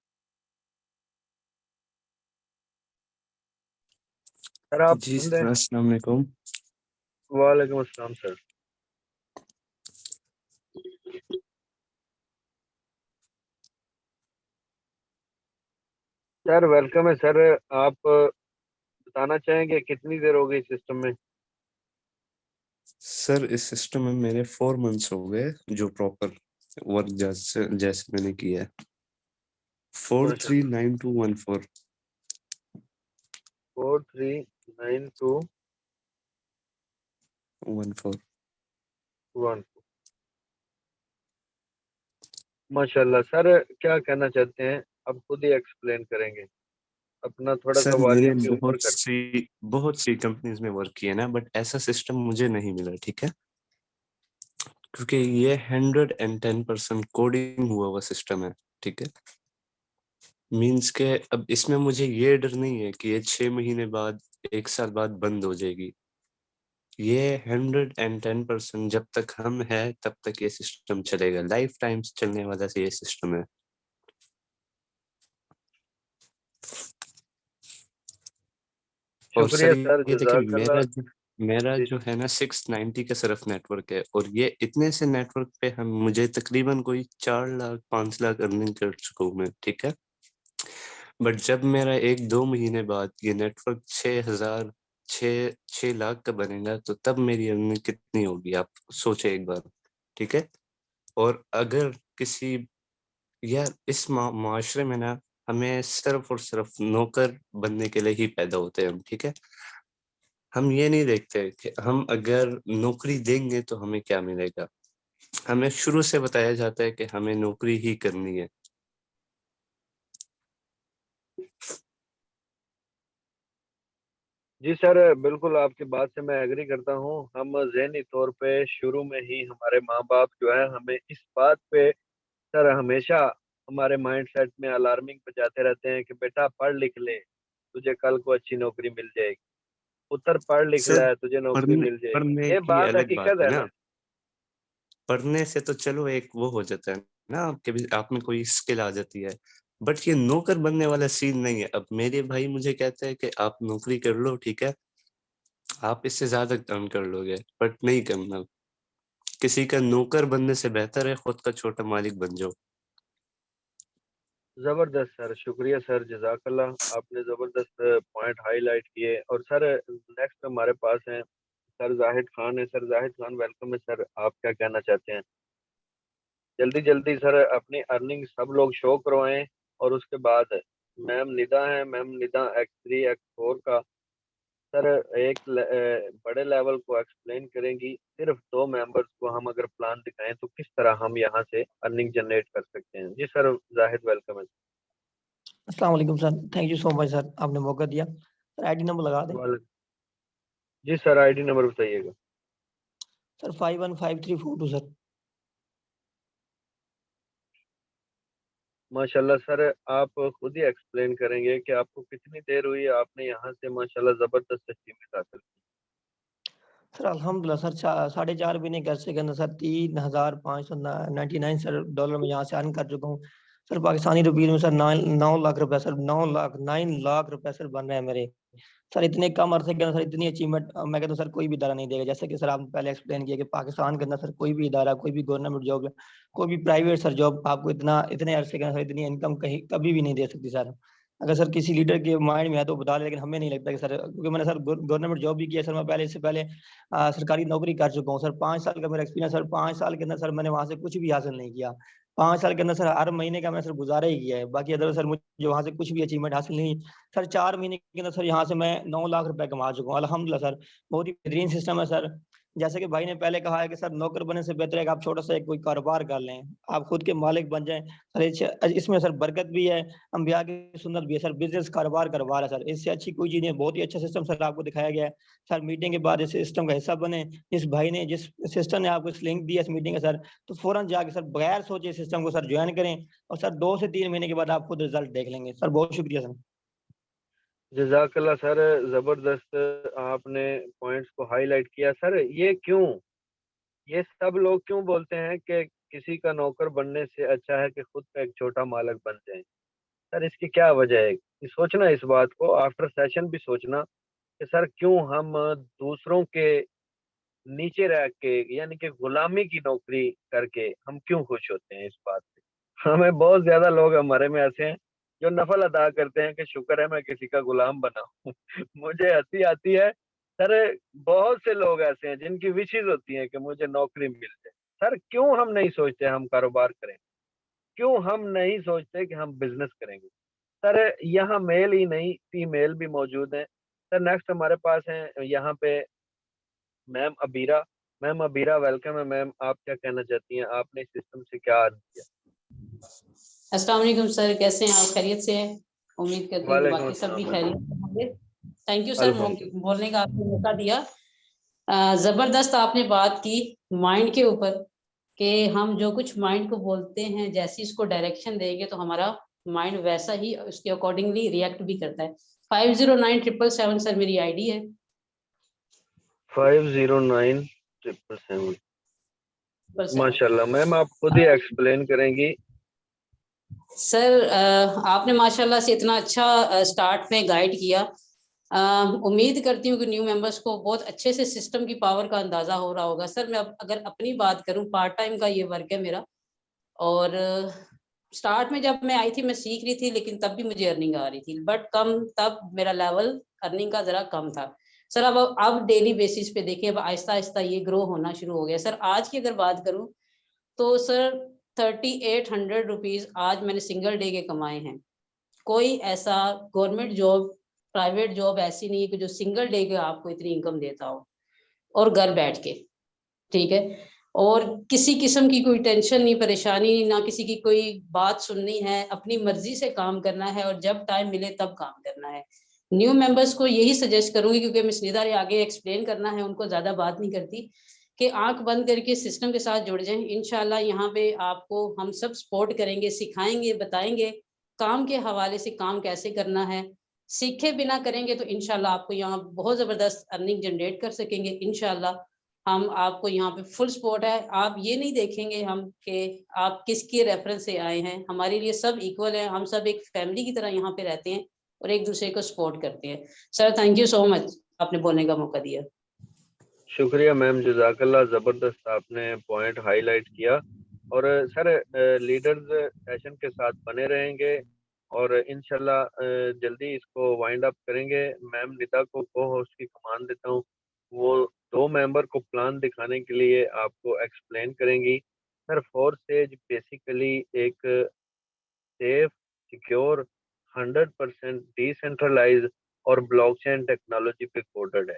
सर। आप जी सुन रहे सर, हैं? अस्सलाम वालेकुम। वालेकुम अस्सलाम सर। सर वेलकम है सर। आप बताना चाहेंगे कितनी देर हो गई सिस्टम में? सर इस सिस्टम में मेरे 4 मंथ्स हो गए, जो प्रॉपर वर्क जैसे जैसे मैंने किया है। फोर थ्री माशाल्लाह। Nine two one four 43921। 14। माशाल्लाह सर, क्या कहना चाहते हैं? अब खुद ही एक्सप्लेन करेंगे। अपना थोड़ा सा सर मैंने वॉल्यूम भी ऊपर कर। बहुत सी कंपनीज में वर्क किया ना, बट ऐसा सिस्टम मुझे नहीं मिला, ठीक है। क्योंकि ये 110% कोडिंग हुआ हुआ सिस्टम है, ठीक है। मीन्स के अब इसमें मुझे ये डर नहीं है कि ये 6 महीने बाद, 1 साल बाद बंद हो जाएगी। ये 110% जब तक हम है तब तक ये सिस्टम चलेगा, लाइफ टाइम चलने वाला से ये सिस्टम है। और सर शुक्रिया सर, ये देखिए, जज़ाकल्लाह। मेरा जी जो है ना 690 का सिर्फ नेटवर्क है, और ये इतने से नेटवर्क पे हम मुझे तकरीबन कोई 4 लाख 5 लाख अर्निंग कर चुका हूँ मैं, ठीक है। बट जब मेरा 1-2 महीने बाद ये नेटवर्क 6,000 6 लाख का बनेगा, तो तब मेरी अर्निंग कितनी होगी आप सोचे एक बार, ठीक है। और अगर किसी, यार इस माशरे में ना, हमें सिर्फ और सिर्फ नौकर बनने के लिए ही पैदा होते हैं हम, ठीक है। हम ये नहीं देखते कि हम अगर नौकरी देंगे तो हमें क्या मिलेगा। हमें शुरू से बताया जाता है कि हमें नौकरी ही करनी है। जी सर, बिल्कुल आपकी बात से मैं एग्री करता हूँ। हम ज़हनी तौर पे शुरू में ही हमारे माँ बाप जो है हमें इस बात पे सर हमेशा हमारे माइंड सेट में अलार्मिंग बजाते रहते हैं कि बेटा पढ़ लिख ले, तुझे कल को अच्छी नौकरी मिल जाएगी। पुत्र पढ़ लिख सर ले, तुझे नौकरी पढ़ने मिल जाएगी। पढ़ने ये की बात अलग बात हकीकत है है ना। ना? पढ़ने से तो चलो एक वो हो जाता है ना, आपके भी आप में कोई स्किल आ जाती है। बट ये नौकर बनने वाला सीन नहीं है। अब मेरे भाई मुझे कहते हैं कि आप नौकरी कर लो, ठीक है, आप इससे ज्यादा अर्न कर लोगे, बट नहीं करना। किसी का नौकर बनने से बेहतर है खुद का छोटा मालिक बन जाओ। ज़बरदस्त सर, शुक्रिया सर, जज़ाकल्लाह। आपने ज़बरदस्त पॉइंट हाईलाइट किए। और सर नेक्स्ट हमारे पास हैं सर जाहिद खान है। सर जाहिद खान वेलकम है सर। आप क्या कहना चाहते हैं? जल्दी जल्दी सर अपनी अर्निंग सब लोग शो करवाएं। और उसके बाद मैम निदा है, मैम निदा X3 X4 का सर एक बड़े लेवल को एक्सप्लेन करेंगी। सिर्फ 2 मेंबर्स को हम अगर प्लान दिखाएं तो किस तरह हम यहाँ से अर्निंग जनरेट कर सकते हैं। जी सर जाहिद वेलकम है। अस्सलाम वालेकुम sir, thank you so much sir, आपने मौका दिया। सर आईडी नंबर लगा दें। जी सर आईडी नंबर बताइएगा। Sir 515342 sir. माशाल्लाह सर, आप खुद ही एक्सप्लेन करेंगे कि आपको कितनी देर हुई, आपने यहाँ से माशाल्लाह ज़बरदस्त अचीवमेंट हासिल की। सर अल्हम्दुलिल्लाह सर 4.5 महीने के अरसे के अंदर सर 3,599 सर डॉलर में यहाँ से अर्न कर चुका हूँ। सर पाकिस्तानी रुपये में सर 9 लाख रुपए सर 9 रुपए सर बन रहे हैं मेरे। सर इतने कम अरसे के अंदर सर इतनी अचीवमेंट मैं कहता हूँ सर कोई भी इदारा नहीं देगा। जैसे कि सर आपने पहले एक्सप्लेन किया कि पाकिस्तान के अंदर सर कोई भी इदारा, कोई भी गवर्नमेंट जॉब, कोई भी प्राइवेट सर जॉब आपको इतना इतने अरसे के अंदर इतनी इनकम कहीं कभी भी नहीं दे सकती सर। अगर सर किसी लीडर के माइंड में है तो बता दे, लेकिन हमें नहीं लगता कि सर, क्योंकि मैंने सर गवर्नमेंट जॉब भी किया सर। मैं पहले इससे पहले सरकारी नौकरी कर चुका हूँ सर। 5 साल का मेरा एक्सपीरियंस सर। 5 साल के अंदर सर मैंने वहां से कुछ भी हासिल नहीं किया। 5 साल के अंदर सर हर महीने का मैंने सर गुजारा ही किया है। बाकी अदर सर मुझे वहां से कुछ भी अचीवमेंट हासिल नहीं। सर 4 महीने के अंदर सर यहाँ से मैं 9 लाख रुपए कमा चुका हूँ अल्हम्दुलिल्लाह सर। बहुत ही बेहतरीन सिस्टम है सर। जैसे कि भाई ने पहले कहा है कि सर नौकर बनने से बेहतर है कि आप छोटा सा एक कोई कारोबार कर लें, आप खुद के मालिक बन जाएं। सर इसमें सर बरकत भी है, अंबिया की सुन्नत भी है सर, बिजनेस कारोबार करवा रहा है सर, इससे अच्छी कोई चीज नहीं है। बहुत ही अच्छा सिस्टम सर आपको दिखाया गया है। सर मीटिंग के बाद इस सिस्टम का हिस्सा बने, जिस भाई ने जिस सिस्टम ने आपको इस लिंक दिया इस मीटिंग का सर, तो फौरन जाके सर बगैर सोचे सिस्टम को सर ज्वाइन करें, और सर 2 से 3 महीने के बाद आप खुद रिजल्ट देख लेंगे। सर बहुत शुक्रिया सर। जज़ाकल्लाह सर, ज़बरदस्त आपने पॉइंट्स को हाईलाइट किया। सर ये सब लोग क्यों बोलते हैं कि किसी का नौकर बनने से अच्छा है कि खुद का एक छोटा मालिक बन जाए? सर इसकी क्या वजह है? कि सोचना इस बात को, आफ्टर सेशन भी सोचना कि सर क्यों हम दूसरों के नीचे रह के, यानी कि गुलामी की नौकरी करके हम क्यों खुश होते हैं इस बात पे? हमें बहुत ज्यादा लोग हमारे में ऐसे हैं जो नफल अदा करते हैं कि शुक्र है मैं किसी का गुलाम बना हूँ। मुझे हंसी आती है सर। बहुत से लोग ऐसे हैं जिनकी विशेष होती हैं कि मुझे नौकरी मिल जाए। सर क्यों हम नहीं सोचते हम कारोबार करें? क्यों हम नहीं सोचते कि हम बिजनेस करेंगे? सर यहाँ मेल ही नहीं फीमेल भी मौजूद है। सर नेक्स्ट हमारे पास है यहाँ पे ma'am Abira. Ma'am Abira welcome है मैम, आप क्या कहना चाहती हैं? आपने इस सिस्टम से क्या अर्न किया? अस्सलाम वालेकुम सर, कैसे हैं आप? खैरियत से हैं? उम्मीद करते हैं कि वालेकुम बाकी सब भी अस्सलाम मैम। खैरियत से होंगे। थैंक यू सर अल्हम्दुलिल्लाह। बोलने का आपने मौका दिया। जबरदस्त आपने बात की माइंड के ऊपर, कि हम जो कुछ माइंड को बोलते हैं, जैसी इसको डायरेक्शन देंगे तो हमारा माइंड वैसा ही उसके अकॉर्डिंगली रिएक्ट भी करता है। 509777 सर मेरी आईडी है। 509777। माशाल्लाह मैम, आप खुद ही एक्सप्लेन करेंगी? सर आपने माशाल्लाह से इतना अच्छा स्टार्ट में गाइड किया। उम्मीद करती हूँ कि न्यू मेंबर्स को बहुत अच्छे से सिस्टम की पावर का अंदाजा हो रहा होगा। सर मैं अगर अपनी बात करूँ, पार्ट टाइम का ये वर्क है मेरा, और स्टार्ट में जब मैं आई थी मैं सीख रही थी, लेकिन तब भी मुझे अर्निंग आ रही थी, बट कम, तब मेरा लेवल अर्निंग का जरा कम था। सर अब डेली बेसिस पे देखिए, अब आहिस्ता आहिस्ता ये ग्रो होना शुरू हो गया। सर आज की अगर बात करूँ तो सर 3800 रुपीज आज मैंने सिंगल डे के कमाए हैं। कोई ऐसा गवर्नमेंट जॉब, प्राइवेट जॉब ऐसी नहीं है कि जो सिंगल डे के आपको इतनी इनकम देता हो, और घर बैठ के, ठीक है। और किसी किस्म की कोई टेंशन नहीं, परेशानी ना, किसी की कोई बात सुननी है, अपनी मर्जी से काम करना है, और जब टाइम मिले तब काम करना है। न्यू मेंबर्स को यही सजेस्ट करूंगी, क्योंकि मिस निदा ने आगे एक्सप्लेन करना है, उनको ज्यादा बात नहीं करती, कि आंख बंद करके सिस्टम के साथ जुड़ जाएं। इंशाल्लाह यहाँ पे आपको हम सब सपोर्ट करेंगे, सिखाएंगे, बताएंगे काम के हवाले से काम कैसे करना है। सीखे बिना करेंगे तो इंशाल्लाह आपको यहाँ बहुत जबरदस्त अर्निंग जनरेट कर सकेंगे। इंशाल्लाह हम आपको यहाँ पे फुल सपोर्ट है। आप ये नहीं देखेंगे हम कि आप किसके रेफरेंस से आए हैं, हमारे लिए सब इक्वल है, हम सब एक फैमिली की तरह यहाँ पे रहते हैं और एक दूसरे को सपोर्ट करते हैं। Sir thank you so much, आपने बोलने का मौका दिया। शुक्रिया मैम, जज़ाकल्लाह, ज़बरदस्त आपने पॉइंट हाईलाइट किया। और सर लीडर्स सेशन के साथ बने रहेंगे और इंशाल्लाह जल्दी इसको वाइंड अप करेंगे। मैम निदा को होस्ट की कमान देता हूँ, वो 2 मेंबर को प्लान दिखाने के लिए आपको एक्सप्लेन करेंगी। सर 4 स्टेज बेसिकली एक सेफ, सिक्योर, 100% डिसेंट्रलाइज और ब्लॉकचेन टेक्नोलॉजी पे कोडेड है।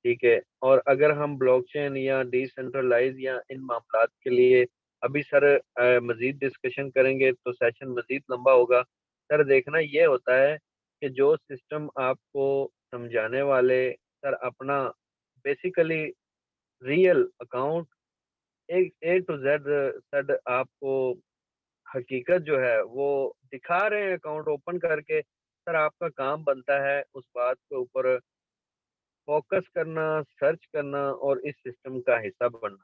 ठीक है। और अगर हम ब्लॉकचेन या डिसेंट्रलाइज या इन मामलात के लिए अभी सर मजीद डिस्कशन करेंगे तो सेशन मजीद लंबा होगा। सर देखना ये होता है कि जो सिस्टम आपको समझाने वाले सर अपना बेसिकली रियल अकाउंट एक A to Z सर आपको हकीकत जो है वो दिखा रहे हैं अकाउंट ओपन करके। सर आपका काम बनता है उस बात के ऊपर फोकस करना, सर्च करना और इस सिस्टम का हिस्सा बनना।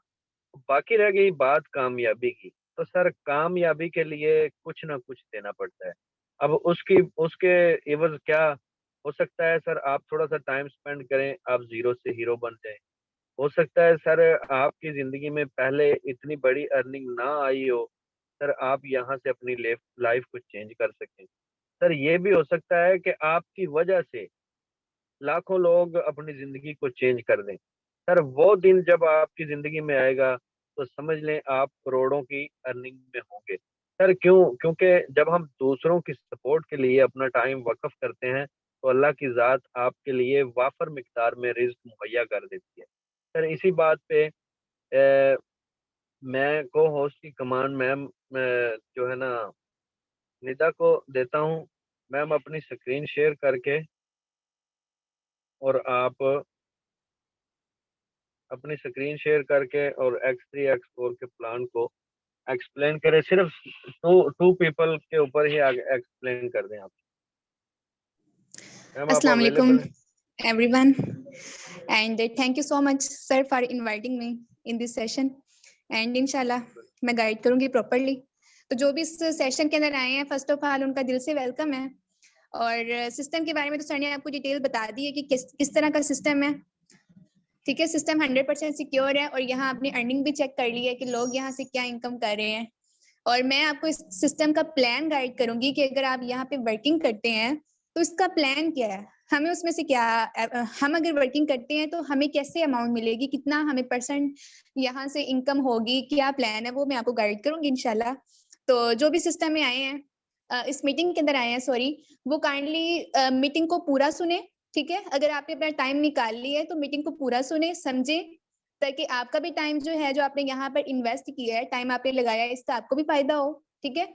बाकी रह गई बात कामयाबी की, तो सर कामयाबी के लिए कुछ ना कुछ देना पड़ता है। अब उसकी उसके एवज क्या हो सकता है? सर आप थोड़ा सा टाइम स्पेंड करें, आप जीरो से हीरो बन जाएं। हो सकता है सर आपकी जिंदगी में पहले इतनी बड़ी अर्निंग ना आई हो, सर आप यहाँ से अपनी लाइफ को चेंज कर सकें। सर ये भी हो सकता है कि आपकी वजह से लाखों लोग अपनी जिंदगी को चेंज कर दें। सर वो दिन जब आपकी जिंदगी में आएगा तो समझ लें आप करोड़ों की अर्निंग में होंगे। सर क्योंकि जब हम दूसरों की सपोर्ट के लिए अपना टाइम वक्फ करते हैं तो अल्लाह की ज़ात आपके लिए वाफर मिकदार में रिज्क मुहैया कर देती है। सर इसी बात पे मैं को होस्ट की कमांड मैम जो है ना निदा को देता हूँ। मैम अपनी स्क्रीन शेयर करके और आप अपनी स्क्रीन शेयर करके और X3 X4 के प्लान को एक्सप्लेन करें। सिर्फ टू पीपल के ऊपर ही आगे एक्सप्लेन कर दें आप। मैम आप Assalamu alaikum, अवेलेबल हैं? everyone, and thank you so much, sir, for inviting me in this session. And इंशाल्लाह मैं गाइड करूंगी प्रॉपरली। तो जो भी इस सेशन के अंदर आए हैं, फर्स्ट ऑफ ऑल उनका दिल से वेलकम है। और सिस्टम के बारे में तो सर ने आपको डिटेल बता दी है कि किस तरह का सिस्टम है। ठीक है, सिस्टम 100% सिक्योर है और यहाँ आपने अर्निंग भी चेक कर ली है कि लोग यहाँ से क्या इनकम कर रहे हैं। और मैं आपको इस सिस्टम का प्लान गाइड करूंगी कि अगर आप यहाँ पे वर्किंग करते हैं तो इसका प्लान क्या है, हमें उसमें से क्या, हम अगर वर्किंग करते हैं तो हमें कैसे अमाउंट मिलेगी, कितना हमें परसेंट यहाँ से इनकम होगी, क्या प्लान है, वो मैं आपको गाइड करूंगी इंशाल्लाह। तो जो भी सिस्टम में आए हैं, इस मीटिंग के अंदर आए हैं सॉरी, वो काइंडली मीटिंग को पूरा सुने। ठीक है, अगर आपने अपना टाइम निकाल लिया है तो मीटिंग को पूरा सुने, समझे, ताकि आपका भी टाइम जो है, जो आपने यहाँ पर इन्वेस्ट किया है, टाइम आपने लगाया है, इसका आपको भी फायदा हो। ठीक है,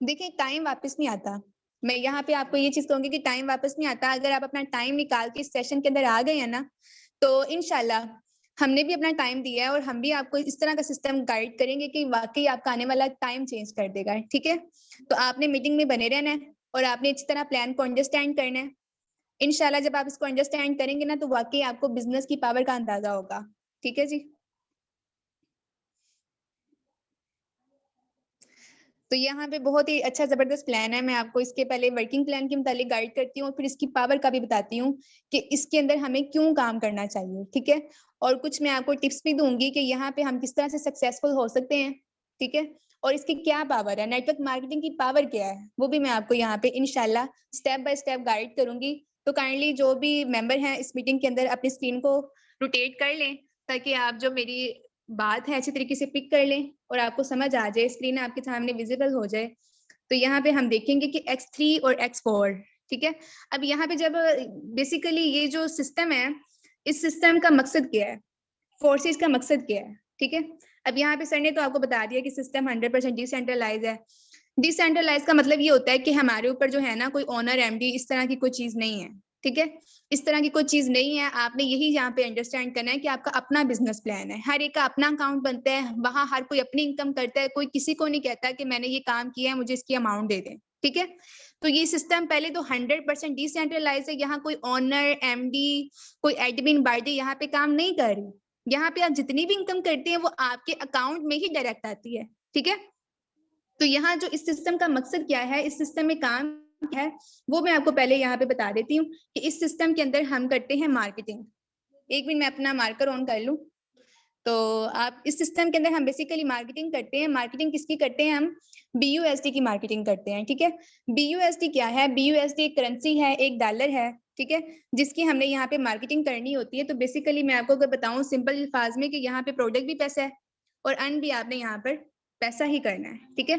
देखिए टाइम वापस नहीं आता। मैं यहाँ पे आपको ये चीज कहूंगी कि टाइम वापस नहीं आता। अगर आप अपना टाइम निकाल के इस सेशन के अंदर आ गए हैं ना, तो इंशाल्लाह हमने भी अपना टाइम दिया है और हम भी आपको इस तरह का सिस्टम गाइड करेंगे कि वाकई आपका आने वाला टाइम चेंज कर देगा। ठीक है, तो आपने मीटिंग में बने रहना है और आपने इस तरह प्लान को अंडरस्टैंड करना है। इंशाल्लाह जब आप इसको अंडरस्टैंड करेंगे ना, तो वाकई आपको बिजनेस की पावर का अंदाजा होगा। ठीक है जी। तो यहाँ पे बहुत ही अच्छा जबरदस्त प्लान है। मैं आपको इसके पहले वर्किंग प्लान के मुतालिक गाइड करती हूँ, फिर इसकी पावर का भी बताती हूँ कि इसके अंदर हमें क्यों काम करना चाहिए। ठीक है, और कुछ मैं आपको टिप्स भी दूंगी कि यहाँ पे हम किस तरह से सक्सेसफुल हो सकते हैं। ठीक है, और इसकी क्या पावर है, नेटवर्क मार्केटिंग की पावर क्या है, वो भी मैं आपको यहाँ पे इंशाल्लाह स्टेप बाय स्टेप गाइड करूंगी। तो काइंडली जो भी मेंबर हैं इस मीटिंग के अंदर अपनी स्क्रीन को रोटेट कर लें, ताकि आप जो मेरी बात है अच्छी तरीके से पिक कर लें और आपको समझ आ जाए, स्क्रीन आपके सामने विजिबल हो जाए। तो यहाँ पे हम देखेंगे कि X3 और X4। ठीक है, अब यहाँ पे जब बेसिकली ये जो सिस्टम है, इस सिस्टम का मकसद क्या है, फोर्सेज का मकसद क्या है। ठीक है, अब यहाँ पे सर ने तो आपको बता दिया कि सिस्टम 100% डिसेंट्रलाइज है। डिसेंट्रलाइज का मतलब ये होता है कि हमारे ऊपर जो है ना, कोई ओनर एमडी इस तरह की कोई चीज नहीं है। ठीक है, इस तरह की कोई चीज नहीं है। आपने यही यहाँ पे अंडरस्टैंड करना है कि आपका अपना बिजनेस प्लान है, हर एक का अपना अकाउंट बनता है, वहां हर कोई अपनी इनकम करता है, कोई किसी को नहीं कहता कि मैंने ये काम किया है मुझे इसकी अमाउंट दे दें। ठीक है, तो ये सिस्टम पहले तो 100% डिसेंट्रलाइज है। यहाँ कोई ओनर एमडी कोई एडमिन बॉडी यहाँ पे काम नहीं कर रही। यहाँ पे आप जितनी भी इनकम करते हैं वो आपके अकाउंट में ही डायरेक्ट आती है। ठीक है, तो यहाँ जो इस सिस्टम का मकसद क्या है, इस सिस्टम में काम क्या है, वो मैं आपको पहले यहाँ पे बता देती हूँ कि इस सिस्टम के अंदर हम करते हैं मार्केटिंग। एक मिनट मैं अपना मार्कर ऑन कर लूँ। तो आप इस सिस्टम के अंदर हम बेसिकली मार्केटिंग करते हैं। मार्केटिंग किसकी करते हैं हम? BUSD की मार्केटिंग करते हैं। ठीक है, BUSD क्या है? BUSD एक करेंसी है, एक डॉलर है। ठीक है, जिसकी हमने यहाँ पे मार्केटिंग करनी होती है। तो बेसिकली मैं आपको अगर बताऊं सिंपल अल्फाज में कि यहाँ पे प्रोडक्ट भी पैसा है और अर्न भी आपने यहाँ पर पैसा ही करना है। ठीक है,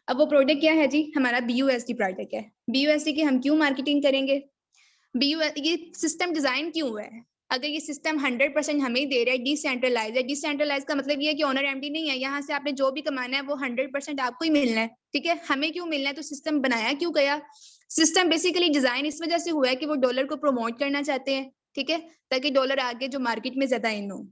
अब वो प्रोडक्ट क्या है जी? हमारा BUSD प्रोडक्ट है। BUSD की हम क्यों मार्केटिंग करेंगे? ये सिस्टम डिजाइन क्यों हुआ है? अगर ये सिस्टम 100% हमें दे रहा है, डिसेंट्रलाइज है। डिसेंट्रलाइज का मतलब ये है कि ओनर एमडी नहीं है, यहाँ से आपने जो भी कमाना है वो 100% आपको ही मिलना है। ठीक है, हमें क्यों मिलना है? तो सिस्टम बनाया क्यों गया? सिस्टम बेसिकली डिजाइन इस वजह से हुआ है कि वो डॉलर को प्रमोट करना चाहते हैं। ठीक है, ताकि डॉलर आगे जो मार्केट में ज्यादा इन हो,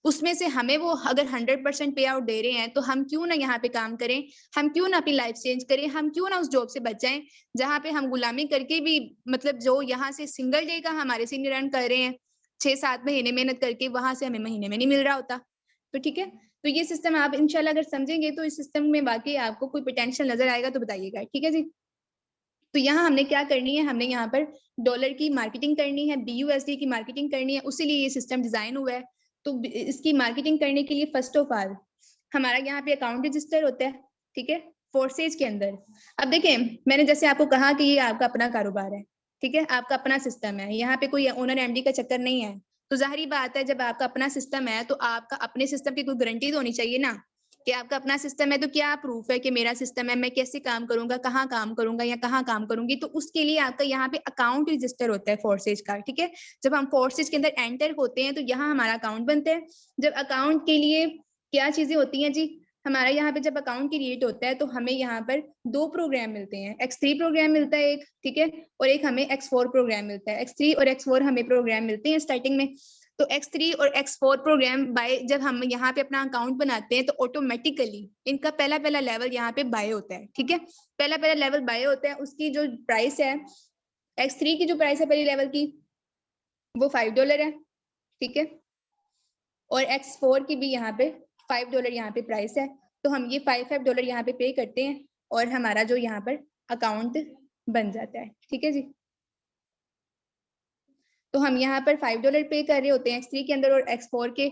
उसमें से हमें वो अगर 100% पे आउट दे रहे हैं, तो हम क्यों ना यहाँ पे काम करें, हम क्यों ना अपनी लाइफ चेंज करें, हम क्यों ना उस जॉब से बच जाएं जहाँ पे हम गुलामी करके भी, मतलब जो यहाँ से सिंगल डे का हमारे सीनियर रन कर रहे हैं 6-7 महीने मेहनत करके, वहां से हमें महीने में नहीं मिल रहा होता। तो ठीक है, तो ये सिस्टम आप इंशाल्लाह अगर समझेंगे तो इस सिस्टम में बाकी आपको कोई पोटेंशियल नजर आएगा तो बताइएगा। ठीक है जी, तो यहाँ हमने क्या करनी है, हमने यहाँ पर डॉलर की मार्केटिंग करनी है, BUSD की मार्केटिंग करनी है, उसी लिए ये सिस्टम डिजाइन हुआ है। तो इसकी मार्केटिंग करने के लिए फर्स्ट ऑफ ऑल हमारा यहाँ पे अकाउंट रजिस्टर होता है। ठीक है, फोर्सेज के अंदर। अब देखें, मैंने जैसे आपको कहा कि ये आपका अपना कारोबार है। ठीक है, आपका अपना सिस्टम है, यहाँ पे कोई ओनर एमडी का चक्कर नहीं है। तो जाहिर बात है, जब आपका अपना सिस्टम है तो आपका अपने सिस्टम की कोई गारंटी तो होनी चाहिए ना कि आपका अपना सिस्टम है तो क्या प्रूफ है कि मेरा सिस्टम है, मैं कैसे काम करूंगा, कहाँ काम करूंगा या कहाँ काम करूंगी। तो उसके लिए आपका यहाँ पे अकाउंट रजिस्टर होता है फोर्सेज का, ठीक है। जब हम फोर्सेज के अंदर एंटर होते हैं तो यहाँ हमारा अकाउंट बनता है। जब अकाउंट के लिए क्या चीजें होती हैं जी, हमारा यहाँ पे जब अकाउंट क्रिएट होता है तो हमें यहाँ पर 2 प्रोग्राम मिलते हैं, X3 प्रोग्राम मिलता है एक, ठीक है, और एक हमें X4 प्रोग्राम मिलता है। X3 और X4 हमें प्रोग्राम मिलते हैं स्टार्टिंग में। तो X3 और X4 प्रोग्राम बाय जब हम यहाँ पे अपना अकाउंट बनाते हैं तो ऑटोमेटिकली इनका पहला लेवल यहाँ पे बाय होता है, ठीक है। पहला लेवल बाय होता है। उसकी जो प्राइस है, X3 की जो प्राइस है पहली लेवल की, वो $5 है, ठीक है। और X4 की भी यहाँ पे $5 यहाँ पे प्राइस है। तो हम ये $5 यहाँ पे पे करते हैं और हमारा जो यहाँ पर अकाउंट बन जाता है, ठीक है जी। तो हम यहाँ पर $5 पे कर रहे होते हैं X3 के अंदर, और X4 के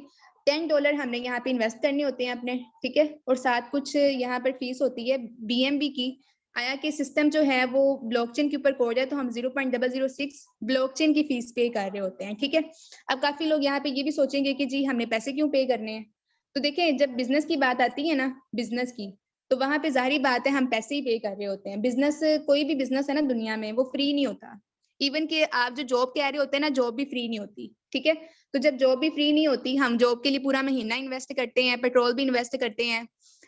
$10 हमने यहाँ पे इन्वेस्ट करने होते हैं अपने, ठीक है। और साथ कुछ यहाँ पर फीस होती है BNB की। आया कि सिस्टम जो है वो ब्लॉकचेन के ऊपर कोड है, तो हम 0.006 ब्लॉकचेन की फीस पे कर रहे होते हैं, ठीक है। अब काफी लोग यहाँ पे ये भी सोचेंगे कि जी हमने पैसे क्यों पे करने हैं। तो देखें, जब बिजनेस की बात आती है ना, बिजनेस की, तो वहां पे जाहिर बात है हम पैसे ही पे कर रहे होते हैं। बिजनेस, कोई भी बिजनेस है ना दुनिया में, वो फ्री नहीं होता। इवन कि आप जो जॉब कह रहे होते हैं ना, जॉब भी फ्री नहीं होती, ठीक है। तो जब जॉब भी फ्री नहीं होती, हम जॉब के लिए पूरा महीना इन्वेस्ट करते हैं, पेट्रोल भी इन्वेस्ट करते हैं,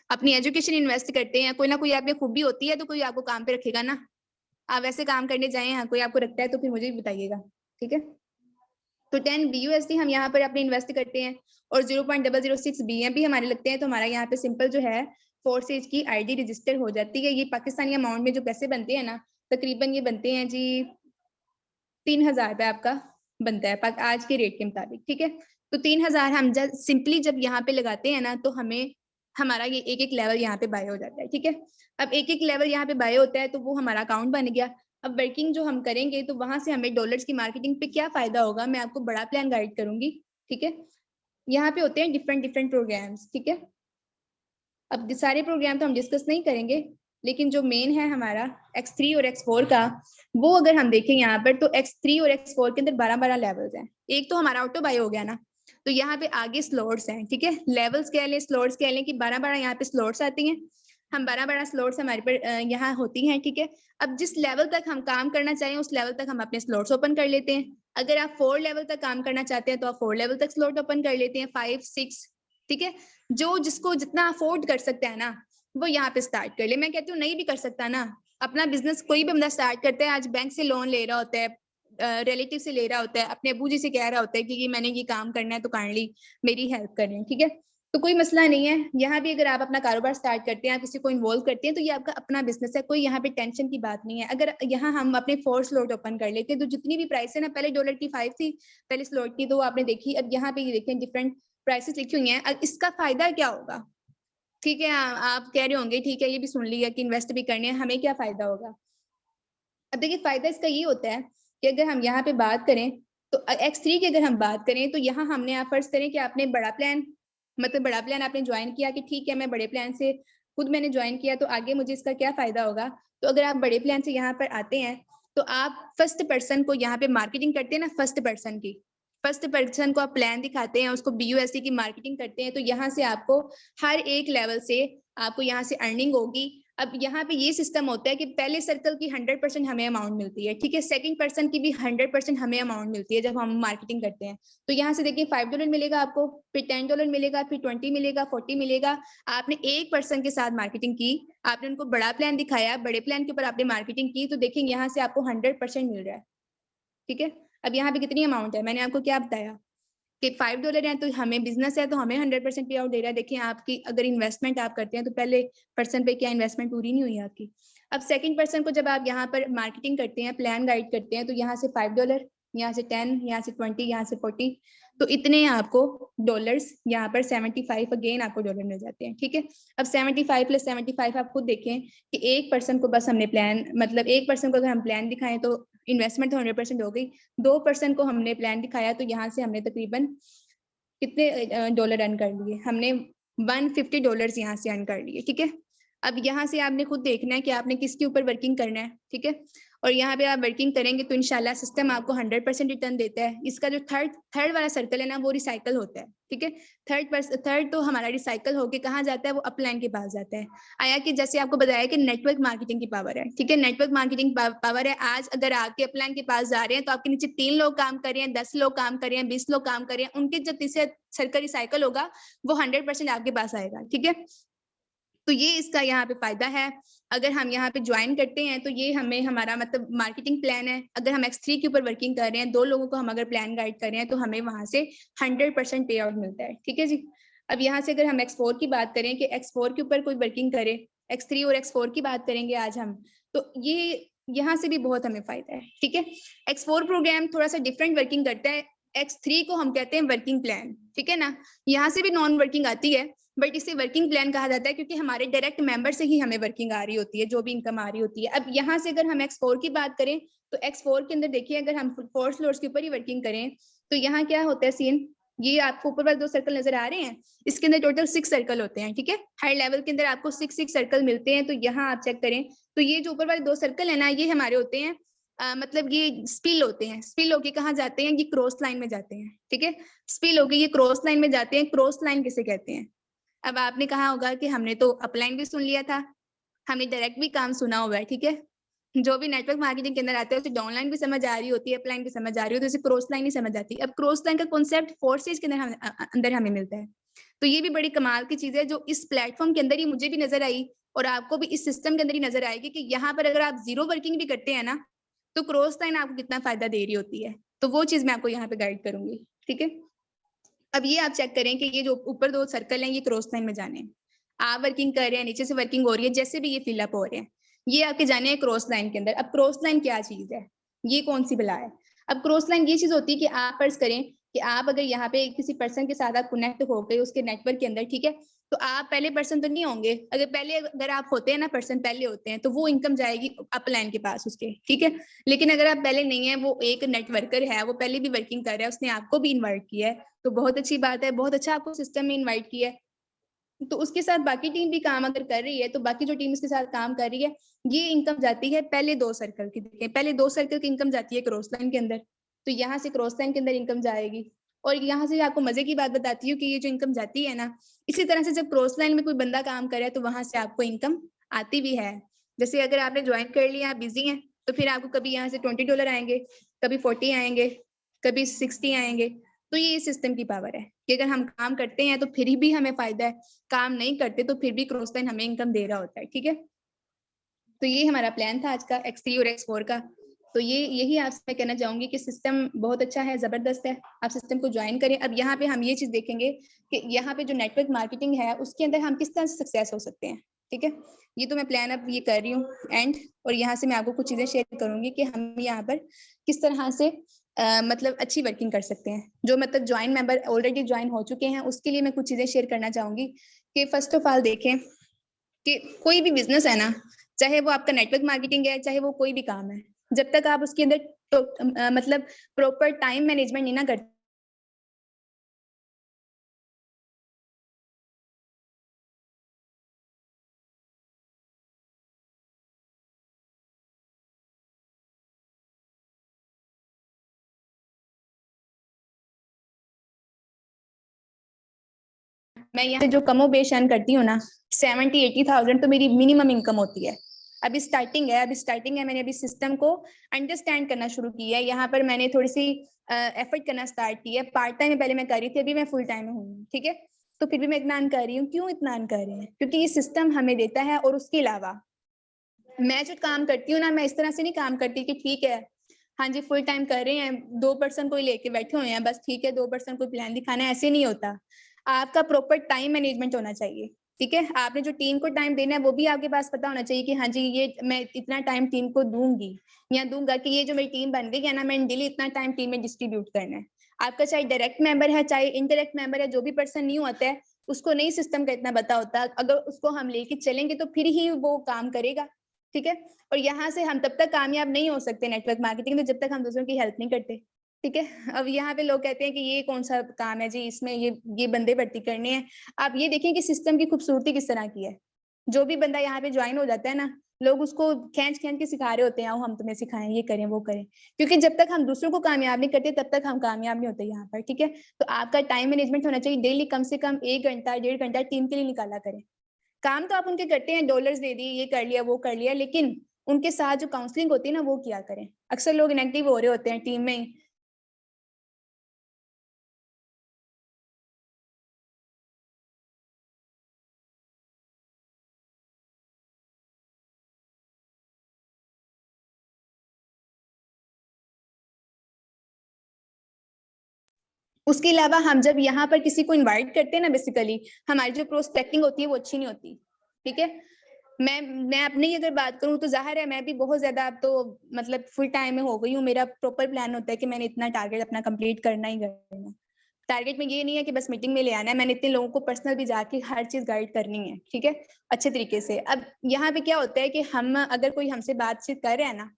अपनी एजुकेशन इन्वेस्ट करते हैं। कोई ना कोई आप में खूबी होती है तो कोई आपको काम पे रखेगा ना। आप ऐसे काम करने जाए, हाँ कोई आपको रखता है तो फिर मुझे भी बताइएगा, ठीक है। तो 10 BUSD हम यहाँ पर अपने इन्वेस्ट करते हैं और 0.006 BNB हमारे लगते हैं। तो हमारा यहाँ पे सिंपल जो है फोर्सेज की ID रजिस्टर हो जाती है। ये पाकिस्तानी अमाउंट में जो पैसे बनते हैं ना, तकरीबन ये बनते हैं जी 3000 रुपये आपका बनता है आज के रेट के मुताबिक, ठीक है। तो 3000 हम जब सिंपली जब यहाँ पे लगाते हैं ना, तो हमें हमारा ये एक लेवल यहाँ पे बाय हो जाता है, ठीक है। अब एक लेवल यहाँ पे बाय होता है तो वो हमारा अकाउंट बन गया। अब वर्किंग जो हम करेंगे तो वहां से हमें डॉलर्स की मार्केटिंग पे क्या फायदा होगा, मैं आपको बड़ा प्लान गाइड करूंगी, ठीक है। यहाँ पे होते हैं डिफरेंट प्रोग्राम्स, ठीक है। अब सारे प्रोग्राम तो हम डिस्कस नहीं करेंगे, लेकिन जो मेन है हमारा X3 और X4 का, वो अगर हम देखें यहाँ पर, तो X3 और X4 के अंदर 12 लेवल्स हैं। एक तो हमारा ऑटो बाय हो गया ना, तो यहाँ पे आगे स्लॉट्स हैं, ठीक है। लेवल्स कह लें, स्लॉट्स कह लें कि 12 यहाँ पे स्लॉट्स आती हैं। हम 12 स्लॉट्स हमारे पर यहाँ होती हैं, ठीक है। अब जिस लेवल तक हम काम करना चाहें उस लेवल तक हम अपने स्लॉट्स ओपन कर लेते हैं। अगर आप 4 लेवल तक काम करना चाहते हैं तो आप 4 लेवल तक स्लॉट ओपन कर लेते हैं, 5, 6, ठीक है। जो जिसको जितना अफोर्ड कर सकता है ना, वो यहाँ पे स्टार्ट कर ले। मैं कहती हूँ नहीं भी कर सकता ना, अपना बिजनेस कोई भी बंदा स्टार्ट करता है, आज बैंक से लोन ले रहा होता है, रिलेटिव से ले रहा होता है, अपने अबू जी से कह रहा होता है कि ये मैंने ये काम करना है तो काइंडली मेरी हेल्प करें, ठीक है। तो कोई मसला नहीं है। यहाँ भी अगर आप अपना कारोबार स्टार्ट करते हैं, आप किसी को इन्वॉल्व करते हैं, तो ये आपका अपना बिजनेस है, कोई यहाँ पे टेंशन की बात नहीं है। अगर यहाँ हम अपने 4 स्लॉट ओपन कर लेते हैं, तो जितनी भी प्राइस है ना, पहले डॉलर की 5 थी पहले स्लॉट की, तो आपने देखी। अब यहाँ पे ये देखें डिफरेंट प्राइसेस लिखी हुई हैं। इसका फायदा क्या होगा, ठीक है। आप कह रहे होंगे ठीक है, ये भी सुन लिया कि इन्वेस्ट भी करने हैं, हमें क्या फायदा होगा। अब देखिए फायदा इसका ये होता है कि अगर हम यहाँ पे बात करें तो X3 की अगर हम बात करें, तो यहाँ हमने आप फर्ज करें कि आपने बड़ा प्लान, मतलब बड़ा प्लान आपने ज्वाइन किया कि ठीक है मैं बड़े प्लान से खुद मैंने ज्वाइन किया, तो आगे मुझे इसका क्या फायदा होगा। तो अगर आप बड़े प्लान से यहाँ पर आते हैं तो आप फर्स्ट पर्सन को यहाँ पे मार्केटिंग करते हैं ना, फर्स्ट पर्सन को आप प्लान दिखाते हैं, उसको BUSD की मार्केटिंग करते हैं, तो यहाँ से आपको हर एक लेवल से आपको यहाँ से अर्निंग होगी। अब यहाँ पे ये सिस्टम होता है कि पहले सर्कल की 100% हमें अमाउंट मिलती है, ठीक है। सेकंड पर्सन की भी 100% हमें अमाउंट मिलती है जब हम मार्केटिंग करते हैं। तो यहाँ से देखिए $5 मिलेगा आपको, फिर $10 मिलेगा, फिर 20 मिलेगा, 40 मिलेगा। आपने एक पर्सन के साथ मार्केटिंग की, आपने उनको बड़ा प्लान दिखाया, बड़े प्लान के ऊपर आपने मार्केटिंग की, तो देखेंगे यहाँ से आपको 100% मिल रहा है, ठीक है। अब यहाँ पे कितनी अमाउंट है, मैंने आपको क्या बताया कि $5 है, तो हमें बिजनेस है तो हमें 100% पे आउट दे रहा है। देखिए आपकी अगर इन्वेस्टमेंट आप करते हैं तो पहले पर्सन पे क्या इन्वेस्टमेंट पूरी नहीं हुई आपकी। अब सेकंड पर्सन को जब आप यहाँ पर मार्केटिंग करते हैं, प्लान गाइड करते हैं, तो यहाँ से $5, यहाँ से 10, यहाँ से 20, यहाँ से 40, तो इतने आपको डॉलर्स, यहाँ पर 75 अगेन आपको डॉलर मिल जाते हैं, ठीक है। अब 75 + 75 आप खुद देखें कि एक पर्सन को बस हमने प्लान, मतलब एक पर्सन को अगर हम प्लान दिखाएं तो इन्वेस्टमेंट तो 100% हो गई। 2% को हमने प्लान दिखाया तो यहाँ से हमने तकरीबन कितने डॉलर अर्न कर लिए, हमने $150 यहाँ से अर्न कर लिए, ठीक है। अब यहाँ से आपने खुद देखना है कि आपने किसके ऊपर वर्किंग करना है, ठीक है। और यहाँ पे आप वर्किंग करेंगे तो इंशाल्लाह सिस्टम आपको 100% रिटर्न देता है। इसका जो थर्ड वाला सर्कल है ना वो रिसाइकल होता है, ठीक है। थर्ड तो हमारा रिसाइकल होके कहाँ जाता है, वो अपलाइन के पास जाता है। आया कि जैसे आपको बताया कि नेटवर्क मार्केटिंग की पावर है, ठीक है, नेटवर्क मार्केटिंग पावर है। आज अगर आपके अपलाइन के पास जा रहे हैं तो आपके नीचे 3 लोग काम कर रहे हैं, 10 लोग काम कर रहे हैं, 20 लोग काम कर रहे हैं, उनके जब तीसरे सर्कल रिसाइकल होगा वो 100% आपके पास आएगा, ठीक है। तो ये इसका यहाँ पे फायदा है। अगर हम यहाँ पे ज्वाइन करते हैं तो ये हमें हमारा मतलब मार्केटिंग प्लान है। अगर हम X3 के ऊपर वर्किंग कर रहे हैं, 2 लोगों को हम अगर प्लान गाइड कर रहे हैं तो हमें वहां से 100% पे आउट मिलता है, ठीक है जी। अब यहाँ से अगर हम X4 की बात करें कि X4 के ऊपर कोई वर्किंग करे, X3 और X4 की बात करेंगे आज हम, तो ये यहाँ से भी बहुत हमें फायदा है, ठीक है। X4 प्रोग्राम थोड़ा सा डिफरेंट वर्किंग करता है। X3 को हम कहते हैं वर्किंग प्लान, ठीक है ना। यहाँ से भी नॉन वर्किंग आती है बट इसे वर्किंग प्लान कहा जाता है क्योंकि हमारे डायरेक्ट मेंबर से ही हमें वर्किंग आ रही होती है, जो भी इनकम आ रही होती है। अब यहाँ से अगर हम X4 की बात करें तो X4 के अंदर देखिए, अगर हम 4 फ्लोर्स के ऊपर ही वर्किंग करें तो यहाँ क्या होता है सीन, ये आपको ऊपर वाले 2 सर्कल नजर आ रहे हैं, इसके अंदर टोटल 6 सर्कल होते हैं, ठीक है। हाई लेवल के अंदर आपको 6 सर्कल मिलते हैं। तो यहाँ आप चेक करें तो ये जो ऊपर वाले 2 सर्कल है ना, ये हमारे होते हैं मतलब ये स्पिल होते हैं। स्पिल होके कहाँ जाते हैं, ये क्रॉस लाइन में जाते हैं, ठीक है। स्पिल होके ये क्रॉस लाइन में जाते हैं। क्रॉस लाइन किसे कहते हैं? अब आपने कहा होगा कि हमने तो अपलाइन भी सुन लिया था, हमने डायरेक्ट भी काम सुना हुआ है, ठीक है। जो भी नेटवर्क मार्केटिंग के अंदर आता है उसे डाउनलाइन भी समझ आ रही होती है, अपलाइन भी समझ आ रही होती है, तो उसे क्रॉस लाइन ही समझ आती है। अब क्रॉस लाइन का कॉन्सेप्ट फोर्सेज के अंदर हमें मिलता है। तो ये भी बड़ी कमाल की चीज है जो इस प्लेटफॉर्म के अंदर ही मुझे भी नजर आई और आपको भी इस सिस्टम के अंदर ही नजर आएगी कि यहाँ पर अगर आप जीरो वर्किंग भी करते हैं ना तो क्रॉस लाइन आपको कितना फायदा दे रही होती है। तो वो चीज मैं आपको यहाँ पे गाइड करूंगी, ठीक है। अब ये आप चेक करें कि ये जो ऊपर 2 सर्कल हैं ये क्रॉस लाइन में जाने हैं। आप वर्किंग कर रहे हैं, नीचे से वर्किंग हो रही है, जैसे भी ये फिलअप हो रहे हैं, ये आपके जाने हैं क्रॉस लाइन के अंदर। अब क्रॉस लाइन क्या चीज है, ये कौन सी बला है? अब क्रॉस लाइन ये चीज होती है कि आप फर्ज करें कि आप अगर यहाँ पे किसी पर्सन के साथ आप कनेक्ट हो गए उसके नेटवर्क के अंदर, ठीक है, तो आप पहले पर्सन तो नहीं होंगे। अगर आप होते हैं ना, पर्सन पहले होते हैं, तो वो इनकम जाएगी अपलाइन के पास उसके, ठीक है। लेकिन अगर आप पहले नहीं है, वो एक नेटवर्कर है, वो पहले भी वर्किंग कर रहा है, उसने आपको भी इन्वाइट किया है, तो बहुत अच्छी बात है, बहुत अच्छा आपको सिस्टम में इन्वाइट किया है। तो उसके साथ बाकी टीम भी काम अगर कर रही है तो बाकी जो टीम उसके साथ काम कर रही है, ये इनकम जाती है पहले 2 सर्कल की। देखें, पहले 2 सर्कल की इनकम जाती है क्रॉस लाइन के अंदर, तो यहाँ से क्रॉस लाइन के अंदर इनकम जाएगी। और यहाँ से आपको मजे की बात बताती हूँ कि ये जो इनकम जाती है ना, इसी तरह से जब क्रॉस लाइन में कोई बंदा काम करे तो वहां से आपको इनकम आती भी है। जैसे अगर आपने ज्वाइन कर लिया, आप बिजी हैं, तो फिर आपको कभी यहाँ से $20 आएंगे, कभी 40 आएंगे, कभी 60 आएंगे। तो ये सिस्टम की पावर है कि अगर हम काम करते हैं तो फिर भी हमें फायदा है, काम नहीं करते तो फिर भी क्रॉस लाइन हमें इनकम दे रहा होता है, ठीक है। तो ये हमारा प्लान था आज का X3 और X4 का। तो यही आपसे मैं कहना चाहूंगी कि सिस्टम बहुत अच्छा है, जबरदस्त है, आप सिस्टम को ज्वाइन करें। अब यहाँ पे हम ये चीज देखेंगे कि यहाँ पे जो नेटवर्क मार्केटिंग है उसके अंदर हम किस तरह से सक्सेस हो सकते हैं, ठीक है। ये तो मैं प्लान अब ये कर रही हूँ एंड, और यहाँ से मैं आपको कुछ चीजें शेयर करूंगी कि हम यहाँ पर किस तरह से मतलब अच्छी वर्किंग कर सकते हैं। जो मतलब ज्वाइन मेंबर ऑलरेडी ज्वाइन हो चुके हैं उसके लिए मैं कुछ चीजें शेयर करना चाहूंगी कि फर्स्ट ऑफ ऑल देखें कि कोई भी बिजनेस है ना, चाहे वो आपका नेटवर्क मार्केटिंग है, चाहे वो कोई भी काम है, जब तक आप उसके अंदर तो मतलब प्रॉपर टाइम मैनेजमेंट नहीं ना करते, मैं यहाँ से जो कमो बेश अर्न करती हूँ ना 70-80,000 तो मेरी मिनिमम इनकम होती है। अभी स्टार्टिंग है, मैंने अभी सिस्टम को अंडरस्टैंड करना शुरू किया है। यहाँ पर मैंने थोड़ी सी एफर्ट करना स्टार्ट किया है। पार्ट टाइम में पहले मैं कर रही थी, अभी मैं फुल टाइम में हूँ, ठीक है। तो फिर भी मैं इतना अर्न कर रही हूँ। क्यों इतना अर्न कर रही हूँ? क्योंकि ये सिस्टम हमें देता है। और उसके अलावा मैं जो काम करती हूँ ना, मैं इस तरह से नहीं काम करती कि ठीक है हाँ जी फुल टाइम कर रहे हैं, 2 पर्सन को लेके बैठे हुए हैं, बस ठीक है 2 पर्सन को प्लान दिखाना है, ऐसे नहीं होता। आपका प्रॉपर टाइम मैनेजमेंट होना चाहिए, ठीक है। आपने जो टीम को टाइम देना है वो भी आपके पास पता होना चाहिए कि हाँ जी ये मैं इतना टाइम टीम को दूंगी या दूंगा, कि ये जो मेरी टीम बन गई है ना, मैंने डेली इतना टाइम टीम में डिस्ट्रीब्यूट करना है। आपका चाहे डायरेक्ट मेंबर है चाहे इनडायरेक्ट मेंबर है, जो भी पर्सन न्यू आता है उसको नहीं सिस्टम का इतना पता होता, अगर उसको हम लेके चलेंगे तो फिर ही वो काम करेगा, ठीक है। और यहाँ से हम तब तक कामयाब नहीं हो सकते नेटवर्क मार्केटिंग में जब तक हम दूसरों की हेल्प नहीं करते, ठीक है। अब यहाँ पे लोग कहते हैं कि ये कौन सा काम है जी, इसमें ये बंदे भर्ती करने हैं। आप ये देखें कि सिस्टम की खूबसूरती किस तरह की है। जो भी बंदा यहाँ पे ज्वाइन हो जाता है ना, लोग उसको खींच खींच के सिखा रहे होते हैं, आओ हम तुम्हें सिखाएं, ये करें वो करें, क्योंकि जब तक हम दूसरों को कामयाब नहीं करते तब तक हम कामयाब नहीं होते यहाँ पर, ठीक है। तो आपका टाइम मैनेजमेंट होना चाहिए, डेली कम से कम 1 घंटा 1.5 घंटा टीम के लिए निकाला करें। काम तो आप उनके करते हैं, डॉलर्स दे दिए, ये कर लिया वो कर लिया, लेकिन उनके साथ जो काउंसलिंग होती है ना वो किया करें। अक्सर लोग इनएक्टिव हो रहे होते हैं टीम में। उसके अलावा हम जब यहाँ पर किसी को इनवाइट करते हैं ना, बेसिकली हमारी जो प्रोस्पेक्टिंग होती है वो अच्छी नहीं होती, ठीक है। मैं अपनी ही अगर बात करूं तो जाहिर है मैं भी बहुत ज्यादा अब तो मतलब फुल टाइम में हो गई हूँ। मेरा प्रॉपर प्लान होता है कि मैंने इतना टारगेट अपना कंप्लीट करना ही करना है। टारगेट में ये नहीं है कि बस मीटिंग में ले आना है, मैंने इतने लोगों को पर्सनल भी जाके हर चीज गाइड करनी है, ठीक है, अच्छे तरीके से। अब यहाँ पे क्या होता है कि हम अगर कोई हमसे बातचीत कर रहे हैं ना,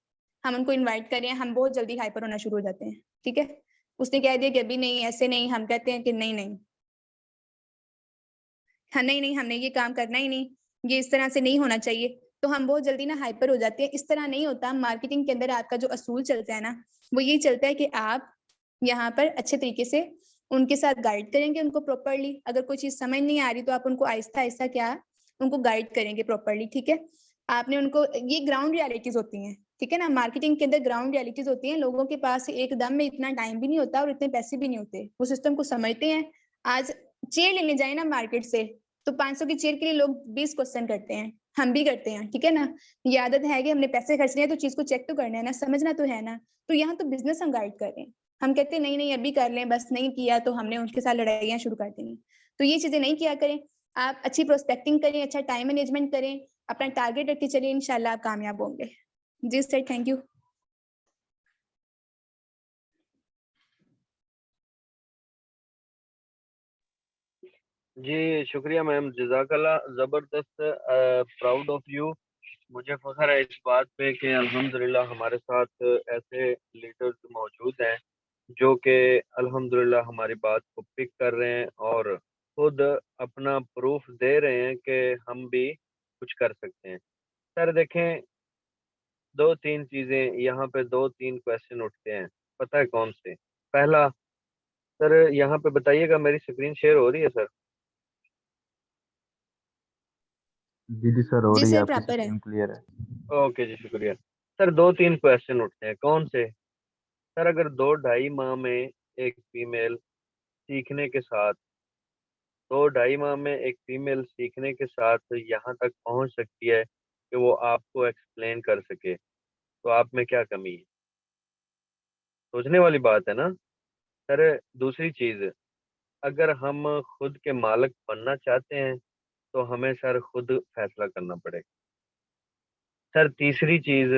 हम उनको इन्वाइट कर रहे हैं, हम बहुत जल्दी हाइपर होना शुरू हो जाते हैं, ठीक है। उसने कह दिया कि अभी नहीं, ऐसे नहीं, हम कहते हैं कि नहीं नहीं, हाँ नहीं नहीं, हमने ये काम करना ही नहीं, ये इस तरह से नहीं होना चाहिए, तो हम बहुत जल्दी ना हाइपर हो जाते हैं। इस तरह नहीं होता। मार्केटिंग के अंदर आपका जो असूल चलता है ना, वो यही चलता है कि आप यहाँ पर अच्छे तरीके से उनके साथ गाइड करेंगे उनको प्रॉपरली। अगर कोई चीज समझ नहीं आ रही तो आप उनको आहिस्ता आहिस्ता क्या उनको गाइड करेंगे प्रॉपरली, ठीक है। आपने उनको, ये ग्राउंड रियलिटीज होती हैं, ठीक है ना। मार्केटिंग के अंदर ग्राउंड रियलिटीज होती हैं। लोगों के पास एकदम में इतना टाइम भी नहीं होता और इतने पैसे भी नहीं होते, वो सिस्टम को समझते हैं। आज चेयर लेने जाए ना मार्केट से, तो 500 की चेयर के लिए लोग 20 क्वेश्चन करते हैं, हम भी करते हैं, ठीक है ना। ये आदत है कि हमने पैसे खर्चने हैं तो चीज को चेक तो करना है ना, समझना तो है ना। तो यहाँ तो बिजनेस हम गाइड कर रहे हैं, हम कहते हैं नहीं नहीं अभी कर लें, बस नहीं किया तो हमने उनके साथ लड़ाइयाँ शुरू कर देनी। तो ये चीजें नहीं किया करें। आप अच्छी प्रोस्पेक्टिंग करें, अच्छा टाइम मैनेजमेंट करें, अपना टारगेट रख के चलिए, इंशाल्लाह आप कामयाब होंगे। जी सर, थैंक यू। जी शुक्रिया मैम, जज़ाकल्लाह, ज़बरदस्त, प्राउड ऑफ यू। मुझे फख्र है इस बात पे कि अल्हम्दुलिल्लाह हमारे साथ ऐसे लीडर्स मौजूद हैं जो कि अल्हम्दुलिल्लाह हमारी बात को पिक कर रहे हैं और खुद अपना प्रूफ दे रहे हैं कि हम भी कुछ कर सकते हैं। सर देखें, 2-3 चीज़ें यहाँ पे, 2-3 क्वेश्चन उठते हैं, पता है कौन से? पहला, सर यहाँ पे बताइएगा मेरी स्क्रीन शेयर हो रही है सर? जी जी सर, हो जी रही है, सर, आपकी प्रॉपर है। स्क्रीन क्लियर है। ओके जी, शुक्रिया। सर 2-3 क्वेश्चन उठते हैं, कौन से? सर अगर 2-2.5 माह में एक फीमेल सीखने के साथ 2-2.5 माह में एक फीमेल सीखने के साथ यहाँ तक पहुँच सकती है कि वो आपको एक्सप्लेन कर सके, तो आप में क्या कमी है? सोचने वाली बात है ना। सर दूसरी चीज़, अगर हम खुद के मालिक बनना चाहते हैं तो हमें सर खुद फैसला करना पड़ेगा। सर तीसरी चीज़,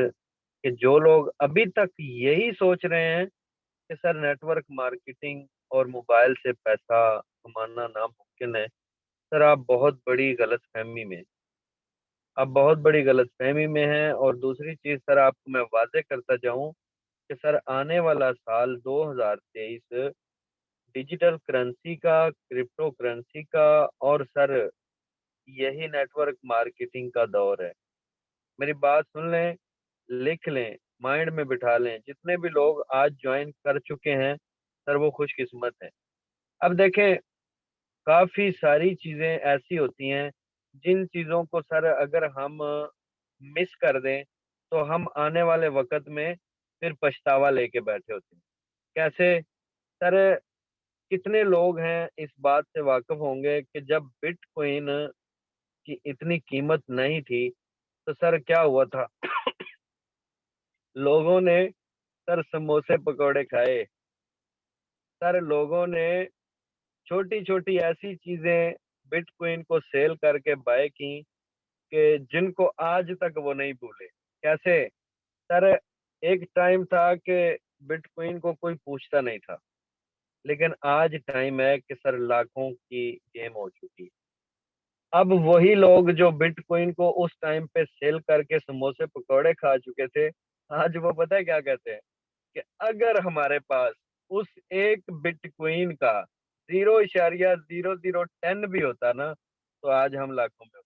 कि जो लोग अभी तक यही सोच रहे हैं कि सर नेटवर्क मार्केटिंग और मोबाइल से पैसा कमाना नामुमकिन है, सर आप बहुत बड़ी गलतफहमी में, आप बहुत बड़ी गलतफहमी में हैं। और दूसरी चीज़ सर आपको मैं वाज़ेह करता जाऊँ कि सर आने वाला साल 2023 डिजिटल करेंसी का, क्रिप्टो करेंसी का और सर यही नेटवर्क मार्केटिंग का दौर है। मेरी बात सुन लें, लिख लें, माइंड में बिठा लें, जितने भी लोग आज ज्वाइन कर चुके हैं सर वो खुशकिस्मत हैं। अब देखें, काफ़ी सारी चीज़ें ऐसी होती हैं जिन चीज़ों को सर अगर हम मिस कर दें तो हम आने वाले वक़्त में फिर पछतावा लेके बैठे होते हैं। कैसे? सर कितने लोग हैं इस बात से वाकिफ़ होंगे कि जब बिटकॉइन की इतनी कीमत नहीं थी तो सर क्या हुआ था? लोगों ने सर समोसे पकौड़े खाए, सर लोगों ने छोटी-छोटी ऐसी चीज़ें बिटकॉइन को सेल करके बाय की कि जिनको आज तक वो नहीं भूले। कैसे? सर एक टाइम था कि बिटकॉइन को कोई पूछता नहीं था, लेकिन आज टाइम है कि सर लाखों की गेम हो चुकी है। अब वही लोग जो बिटकॉइन को उस टाइम पे सेल करके समोसे पकौड़े खा चुके थे, आज वो पता है क्या कहते हैं? कि अगर हमारे पास उस एक बिटकॉइन का 0.0010 भी होता ना, तो आज हम लाखों में होते।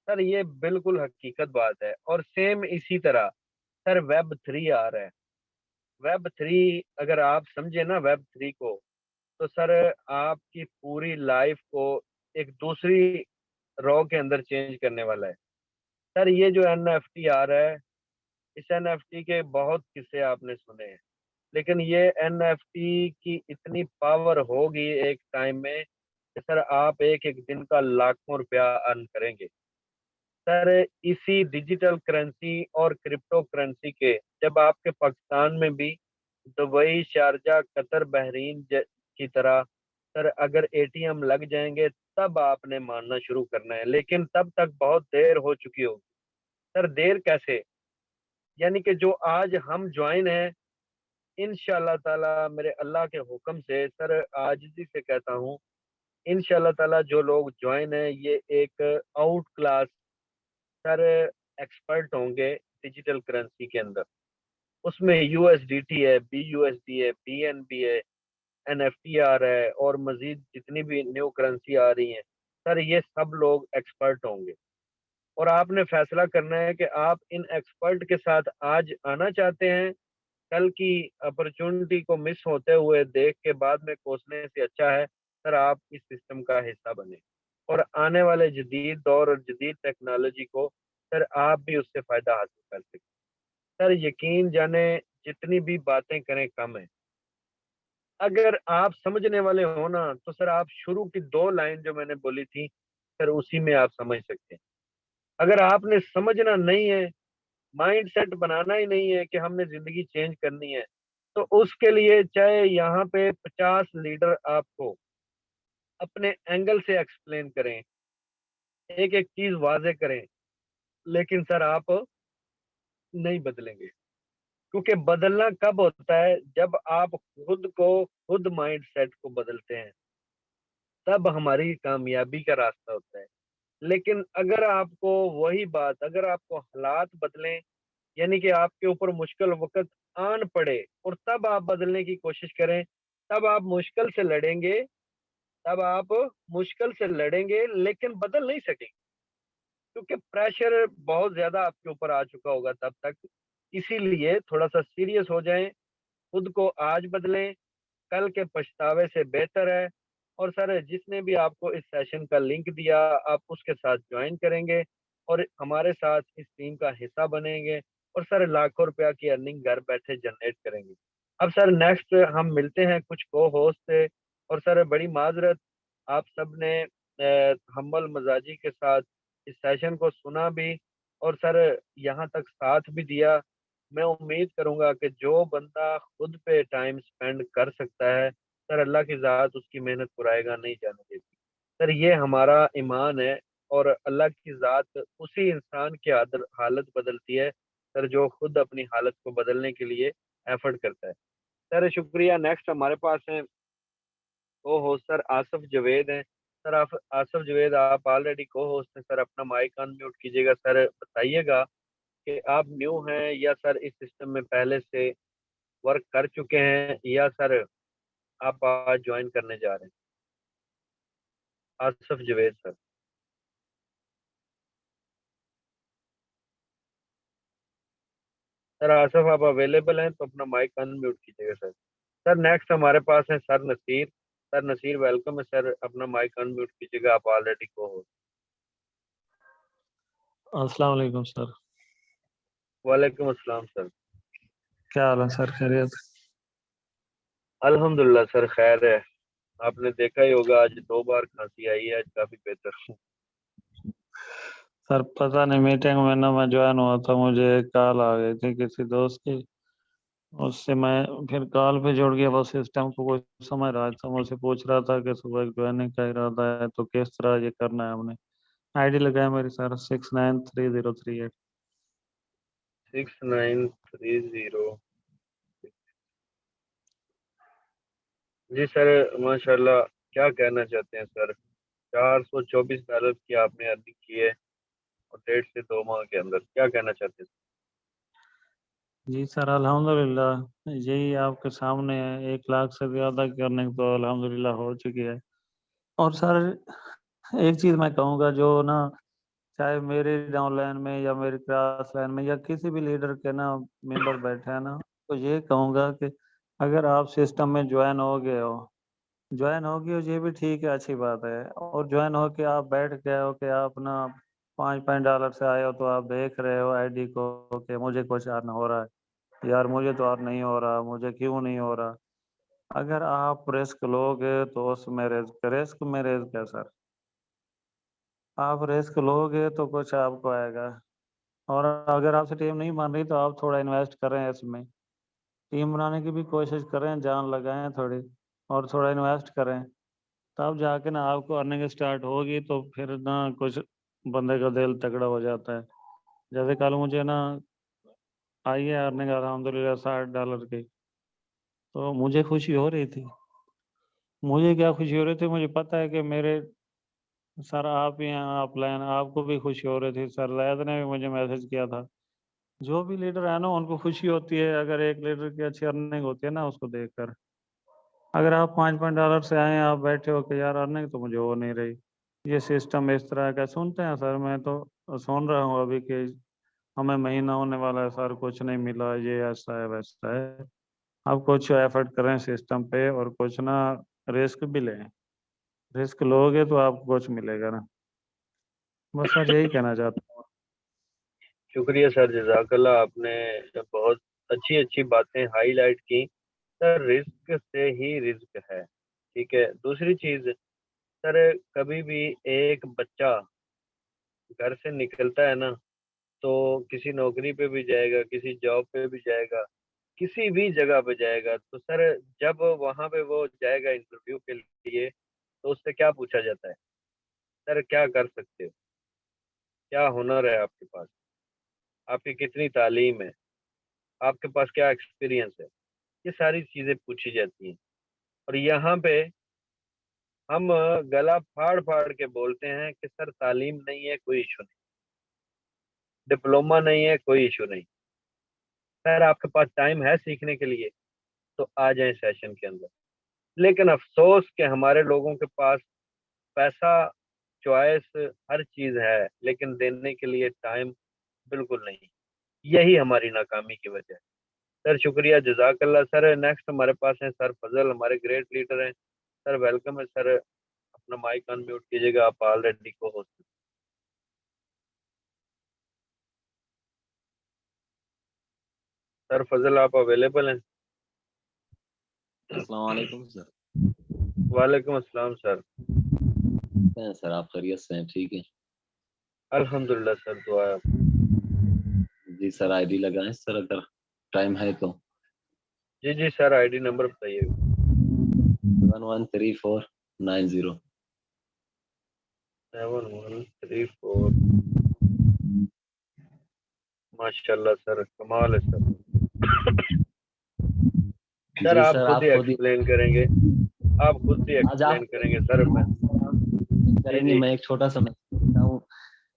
सर ये बिल्कुल हकीकत बात है। और सेम इसी तरह सर वेब 3 आ रहा है। वेब 3 अगर आप समझे ना वेब 3 को, तो सर आपकी पूरी लाइफ को एक दूसरी रॉ के अंदर चेंज करने वाला है। सर ये जो NFT आ रहा है, इस NFT के बहुत किस्से आपने सुने हैं, लेकिन ये NFT की इतनी पावर होगी एक टाइम में कि सर आप एक एक दिन का लाखों रुपया अर्न करेंगे। सर इसी डिजिटल करेंसी और क्रिप्टो करेंसी के जब आपके पाकिस्तान में भी दुबई, शारजा, कतर, बहरीन की तरह सर अगर ATM लग जाएंगे, तब आपने मानना शुरू करना है। लेकिन तब तक बहुत देर हो चुकी होगी। सर देर कैसे? यानी कि जो आज हम ज्वाइन हैं, इंशाल्लाह ताला मेरे अल्लाह के हुक्म से सर आजिज़ी से कहता हूँ, इंशाल्लाह ताला जो लोग ज्वाइन है ये एक आउट क्लास सर एक्सपर्ट होंगे डिजिटल करेंसी के अंदर। उसमें USDT है, BUSD है, BNB है, NFT आ रहा है और मजीद जितनी भी न्यू करेंसी आ रही हैं, सर ये सब लोग एक्सपर्ट होंगे। और आपने फैसला करना है कि आप इन एक्सपर्ट के साथ आज आना चाहते हैं, कल की अपॉर्चुनिटी को मिस होते हुए देख के बाद में कोसने से अच्छा है सर आप इस सिस्टम का हिस्सा बने और आने वाले जदीद दौर और जदीद टेक्नोलॉजी को सर आप भी उससे फ़ायदा हासिल कर सकें। सर यकीन जाने जितनी भी बातें करें कम है। अगर आप समझने वाले हो ना, तो सर आप शुरू की 2 लाइन जो मैंने बोली थी, सर उसी में आप समझ सकते हैं। अगर आपने समझना नहीं है, माइंडसेट बनाना ही नहीं है कि हमने ज़िंदगी चेंज करनी है, तो उसके लिए चाहे यहाँ पे 50 लीडर आपको अपने एंगल से एक्सप्लेन करें, एक-एक चीज़ वाज़ेह करें, लेकिन सर आप नहीं बदलेंगे। क्योंकि बदलना कब होता है? जब आप खुद को, खुद माइंडसेट को बदलते हैं, तब हमारी कामयाबी का रास्ता होता है। लेकिन अगर आपको वही बात, अगर आपको हालात बदलें, यानी कि आपके ऊपर मुश्किल वक़्त आन पड़े और तब आप बदलने की कोशिश करें, तब आप मुश्किल से लड़ेंगे, तब आप मुश्किल से लड़ेंगे लेकिन बदल नहीं सकेंगे। क्योंकि प्रेशर बहुत ज़्यादा आपके ऊपर आ चुका होगा तब तक। इसीलिए थोड़ा-सा सीरियस हो जाएँ, खुद को आज बदलें, कल के पछतावे से बेहतर है। और सर जिसने भी आपको इस सेशन का लिंक दिया, आप उसके साथ ज्वाइन करेंगे और हमारे साथ इस टीम का हिस्सा बनेंगे और सर लाखों रुपया की अर्निंग घर बैठे जनरेट करेंगे। अब सर नेक्स्ट हम मिलते हैं कुछ को-होस्ट से। और सर बड़ी माज़रत, आप सबने हम्बल मज़ाजी के साथ इस सेशन को सुना भी और सर यहाँ तक साथ भी दिया। मैं उम्मीद करूँगा कि जो बंदा खुद पे टाइम स्पेंड कर सकता है, सर अल्लाह की ज़ात उसकी मेहनत पुराएगा नहीं जाने देती। सर ये हमारा ईमान है और अल्लाह की ज़ात उसी इंसान की हालत बदलती है सर जो खुद अपनी हालत को बदलने के लिए एफर्ट करता है। सर शुक्रिया। नेक्स्ट हमारे पास हैं को-होस्ट सर आसिफ जवेद हैं। सर आप आसिफ जवेद आप ऑलरेडी को-होस्ट हैं। सर अपना माइक अनम्यूट कीजिएगा। सर बताइएगा कि आप न्यू हैं या सर इस सिस्टम में पहले से वर्क कर चुके हैं या सर आप आज ज्वाइन करने जा रहे हैं? आसिफ जवेद सर। सर आसिफ आप अवेलेबल हैं तो अपना माइक अनम्यूट कीजिएगा सर। सर नेक्स्ट हमारे पास है sir Naseer. Sir Naseer welcome है सर, अपना माइक अनम्यूट कीजिएगा, आप ऑलरेडी को हो। अस्सलाम वालेकुम सर। वालेकुम अस्सलाम सर। क्या हाल है सर, खैरियत? अल्हम्दुलिल्लाह सर खैर है। आपने देखा ही होगा आज 2 बार खांसी आई है, आज काफी बेहतर हूँ। सर पता नहीं मीटिंग में ना मैं ज्वाइन हुआ था, मुझे कॉल आ गई थी किसी दोस्त की, उससे मैं फिर कॉल पे जुड़ गया। बस सिस्टम को कुछ समझ रहा था, मुझसे पूछ रहा था कि सुबह ज्वाइनिंग का इरादा है तो किस तरह ये करना है। हमने आईडी लगाया मेरी सर 693038। 6930। जी सर माशाल्लाह, क्या कहना चाहते हैं सर? $424 की आपने अर्निंग की है और 1.5 से 2 माह के अंदर, क्या कहना चाहते हैं? जी सर अल्हम्दुलिल्लाह, यही आपके सामने है। 1 लाख से ज़्यादा की अर्निंग तो अल्हम्दुलिल्लाह हो चुकी है। और सर एक चीज़ मैं कहूँगा, जो ना चाहे मेरी डाउन लाइन में या मेरी क्रॉस लाइन में या किसी भी लीडर के ना मेंबर बैठे हैं ना, तो ये कहूँगा कि अगर आप सिस्टम में ज्वाइन हो गए हो, ये भी ठीक है, अच्छी बात है। और ज्वाइन हो के आप बैठ गए हो कि आप ना $5 से आए हो, तो आप देख रहे हो आईडी को कि मुझे कुछ अर्न हो रहा है, यार मुझे तो अर्न नहीं हो रहा, मुझे क्यों नहीं हो रहा। अगर आप रिस्क लोगे तो उसमें रिस्क में रिस्क है सर। आप रिस्क लोगे तो कुछ आपको आएगा। और अगर आपसे टीम नहीं बन रही तो आप थोड़ा इन्वेस्ट करें इसमें, टीम बनाने की भी कोशिश करें, जान लगाएं थोड़ी और थोड़ा इन्वेस्ट करें, तब जाके ना आपको अर्निंग स्टार्ट होगी। तो फिर ना कुछ बंदे का दिल तगड़ा हो जाता है। जैसे कल मुझे ना आई है अर्निंग अल्हम्दुलिल्लाह $60 की, तो मुझे खुशी हो रही थी। मुझे क्या खुशी हो रही थी, मुझे पता है कि मेरे सर आप ही हैं, आप लाइन, आपको भी खुशी हो रही थी। सर लैद ने भी मुझे मैसेज किया था। जो भी लीडर है ना उनको खुशी होती है अगर एक लीडर की अच्छी अर्निंग होती है ना उसको देखकर। अगर आप $5 से आए, आप बैठे हो कि यार अर्निंग तो मुझे हो नहीं रही, ये सिस्टम इस तरह का सुनते हैं सर। मैं तो सुन रहा हूँ अभी कि हमें महीना होने वाला है सर, कुछ नहीं मिला, ये ऐसा है वैसा है। आप कुछ एफर्ट करें सिस्टम पे और कुछ ना रिस्क भी लें। रिस्क लोगे तो आपको कुछ मिलेगा ना। बस सर यही कहना चाहता हूँ। शुक्रिया सर, जज़ाकल्लाह। आपने बहुत अच्छी अच्छी बातें हाईलाइट की। सर रिस्क से ही रिस्क है, ठीक है। दूसरी चीज़ सर, कभी भी एक बच्चा घर से निकलता है ना, तो किसी नौकरी पे भी जाएगा, किसी जॉब पे भी जाएगा, किसी भी जगह पे जाएगा, तो सर जब वहाँ पे वो जाएगा इंटरव्यू के लिए, तो उससे क्या पूछा जाता है? सर क्या कर सकते हो, क्या हुनर है आपके पास, आपकी कितनी तालीम है, आपके पास क्या एक्सपीरियंस है, ये सारी चीज़ें पूछी जाती हैं। और यहाँ पे हम गला फाड़ फाड़ के बोलते हैं कि सर तालीम नहीं है, कोई इशू नहीं, डिप्लोमा नहीं है, कोई इशू नहीं। सर आपके पास टाइम है सीखने के लिए, तो आ जाएं सेशन के अंदर। लेकिन अफसोस कि हमारे लोगों के पास पैसा, चॉइस, हर चीज़ है, लेकिन देने के लिए टाइम बिल्कुल नहीं। यही हमारी नाकामी की वजह है। सर शुक्रिया, जज़ाकल्लाह। सर नेक्स्ट हमारे पास हैं सर फजल, हमारे ग्रेट लीडर हैं। सर वेलकम है सर, अपना माइक अनम्यूट कीजिएगा, आप ऑलरेडी को होस्ट। सर फजल आप अवेलेबल हैं? अस्सलाम वालेकुम सर। वालेकुम अस्सलाम सर। हैं सर, आप खैरियत से हैं? ठीक है, अल्हम्दुलिल्लाह सर, दुआ है। जी सर। आईडी लगाएं सर अगर टाइम है तो। जी जी सर, आईडी नंबर बताइए। 713490। 7134। माशाल्लाह सर, कमाल है सर। सर जी आप सर, खुद आप ही खुद ही एक्सप्लेन करेंगे, आप खुद ही आज आप एक्सप्लेन करेंगे सर। मैं जी करेंगे। जी मैं एक छोटा सा मैसेज देता हूँ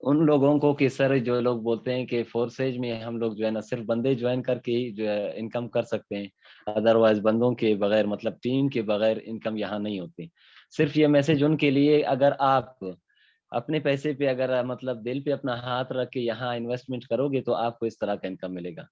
उन लोगों को कि सर जो लोग बोलते हैं कि फोर्सेज में हम लोग जो है ना सिर्फ बंदे ज्वाइन करके ही जो है इनकम कर सकते हैं, अदरवाइज बंदों के बगैर मतलब टीम के बगैर इनकम यहाँ नहीं होती। सिर्फ ये मैसेज उनके लिए, अगर आप अपने पैसे पे अगर मतलब दिल पे अपना हाथ रख के यहाँ इन्वेस्टमेंट करोगे तो आपको इस तरह का इनकम मिलेगा।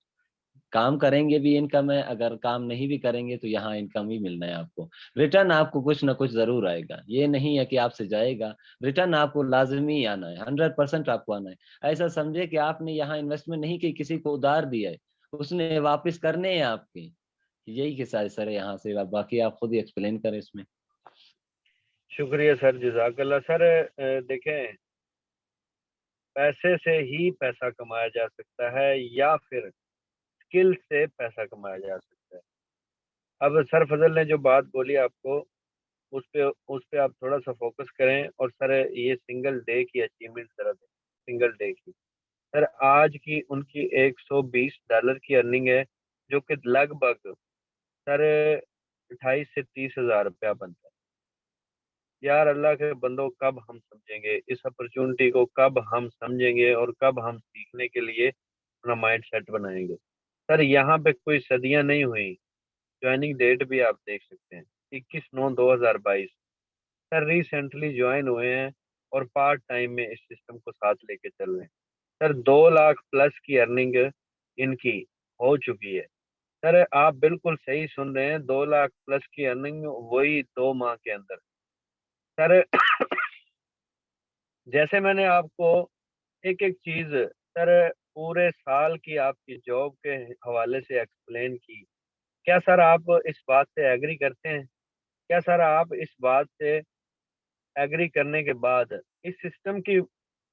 काम करेंगे भी इनकम है, अगर काम नहीं भी करेंगे तो यहाँ इनकम ही मिलना है आपको। रिटर्न आपको कुछ ना कुछ जरूर आएगा, ये नहीं है कि आपसे जाएगा। रिटर्न आपको लाजमी आना है, 100% आपको आना है। ऐसा समझे कि आपने यहाँ इन्वेस्टमेंट नहीं की, किसी को उधार दिया है, उसने वापस करने हैं आपके। यही के सारे सर यहाँ से, बाकी आप खुद ही एक्सप्लेन करें इसमें। शुक्रिया सर, जज़ाकल्लाह। सर देखें, पैसे से ही पैसा कमाया जा सकता है या फिर स्किल से पैसा कमाया जा सकता है। अब सर फजल ने जो बात बोली आपको, उस पे आप थोड़ा सा फोकस करें। और सर ये सिंगल डे की अचीवमेंट जरा दें, सिंगल डे की। सर आज की उनकी $120 की अर्निंग है, जो कि लगभग सर 28 से 30 हज़ार रुपया बनता है। यार अल्लाह के बंदो, कब हम समझेंगे इस अपॉर्चुनिटी को, कब हम समझेंगे और कब हम सीखने के लिए अपना माइंड सेट बनाएंगे। सर यहाँ पे कोई सदियां नहीं हुई। ज्वाइनिंग डेट भी आप देख सकते हैं, 21/9/2022। सर रिसेंटली ज्वाइन हुए हैं और पार्ट टाइम में इस सिस्टम को साथ लेके चल रहे हैं। सर 2 लाख प्लस की अर्निंग इनकी हो चुकी है। सर आप बिल्कुल सही सुन रहे हैं, 2 लाख प्लस की अर्निंग वही 2 माह के अंदर। सर जैसे मैंने आपको एक एक चीज सर पूरे साल की आपकी जॉब के हवाले से एक्सप्लेन की, क्या सर आप इस बात से एग्री करते हैं? क्या सर आप इस बात से एग्री करने के बाद इस सिस्टम की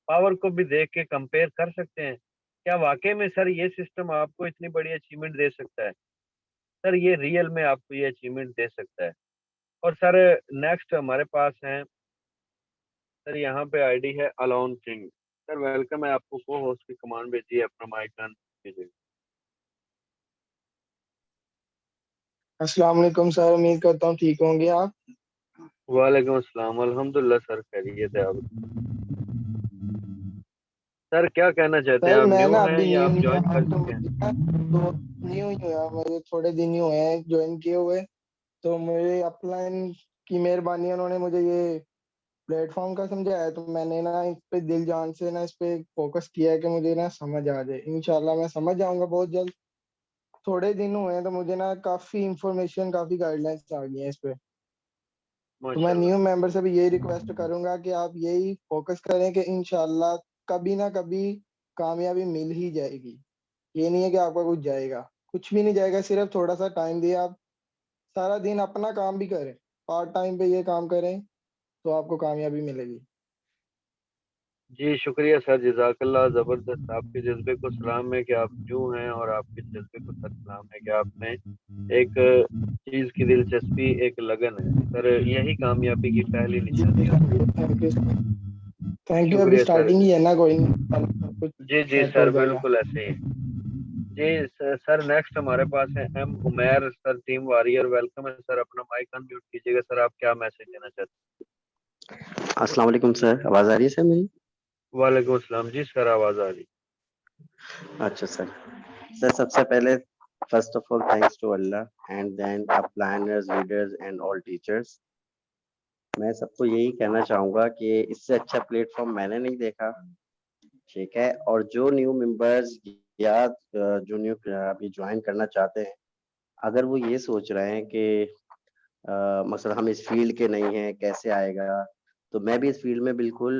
पावर को भी देख के कंपेयर कर सकते हैं? क्या वाकई में सर ये सिस्टम आपको इतनी बड़ी अचीवमेंट दे सकता है? सर ये रियल में आपको ये अचीवमेंट दे सकता है। और सर नेक्स्ट हमारे पास है सर, यहाँ पे आईडी है अलोन किंग। सर वेलकम है आपको, को होस्ट की कमांड भेजी है, अपना माइक ऑन कीजिए। अस्सलाम वालेकुम सर, उम्मीद करता हूँ ठीक होंगे आप। वालेकुम अस्सलाम, अल्हम्दुलिल्लाह सर, खैरियत है आप। सर क्या कहना चाहते हैं, सर आप मैं न्यू ना हैं अभी या न्यू आप न्यू ज्वाइन आया कर तो चुके हैं? मुझे ना तो न्यू ही हुआ, मुझे थोड़े दिन ही हुए हैं ज्वाइन किए हुए। तो मुझे अपलाइन की मेहरबानी है, उन्होंने मुझे ये प्लेटफॉर्म का समझाया, तो मैंने ना इस पे दिल जान से ना इस पे फोकस किया है कि मुझे ना समझ आ जाए। इंशाल्लाह मैं समझ जाऊंगा बहुत जल्द। थोड़े दिन हुए हैं तो मुझे ना काफी इंफॉर्मेशन, काफी गाइडलाइंस आ गई हैं इस पे। तो मैं न्यू माशाल्लाह। मेंबर से भी यही रिक्वेस्ट करूंगा कि आप यही फोकस करें कि इंशाल्लाह कभी ना कभी कामयाबी मिल ही जाएगी। ये नहीं है कि आपका कुछ जाएगा, कुछ भी नहीं जाएगा। सिर्फ थोड़ा सा टाइम दिए, आप सारा दिन अपना काम भी करें, पार्ट टाइम पे ये काम करें, तो आपको कामयाबी मिलेगी। जी शुक्रिया सर, जज़ाकल्लाह, ज़बरदस्त। आपके जज्बे को सलाम है कि आप न्यू हैं, और आपके जज्बे को सर सलाम है कि आपने एक चीज़ की दिलचस्पी, एक लगन है। सर यही कामयाबी की पहली जी निशानी होती है। Thank you, thank you. अभी शुक्रिया सर। स्टार्टिंग ही है ना, कोई नहीं, सब कुछ जी जी सेट हो सर, जाएगा। बिल्कुल ऐसे ही। जी सर नेक्स्ट हमारे पास है M Umair sir, team warrior. Welcome है सर, अपना माइक अनम्यूट कीजिएगा सर, आप क्या मैसेज देना चाहते अस्सलाम वालेकुम सर, आवाज़ आ रही है सर मेरी? हैं? वालेकुम अस्सलाम जी सर, आवाज़ आ रही। अच्छा सर। सर सबसे पहले first of all thanks to Allah and then our planners, leaders and all teachers। मैं सबको यही कहना चाहूँगा कि इससे अच्छा प्लेटफॉर्म मैंने नहीं देखा, ठीक है? और जो न्यू मेंबर्स या जो न्यू अभी ज्वाइन करना चाहते हैं, अगर वो ये सोच रहे हैं कि मसलन हम इस फील्ड के नहीं हैं, कैसे आएगा? तो मैं भी इस फील्ड में बिल्कुल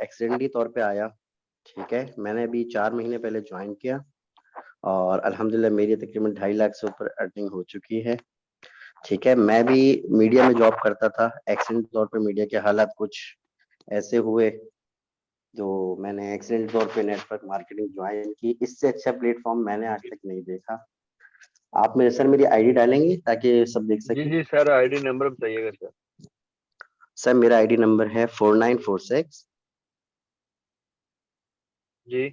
एक्सीडेंटली तौर पे आया, ठीक है? मैंने अभी 4 महीने पहले ज्वाइन किया और अल्हम्दुलिल्लाह मेरी तकरीबन 2.5 लाख से ऊपर अर्निंग हो चुकी है, ठीक है? मैं भी मीडिया में जॉब करता था, एक्सीडेंट तौर पे मीडिया के हालात कुछ ऐसे हुए, तो मैंने एक्सीडेंट तौर पे नेटवर्क मार्केटिंग ज्वाइन की। इससे अच्छा प्लेटफॉर्म मैंने आज तक नहीं देखा। आप मेरे सर मेरी आईडी डालेंगे ताकि सब देख जी सकें? जी सर, आईडी नंबर बताइएगा सर। सर मेरा आईडी नंबर है 4946 जी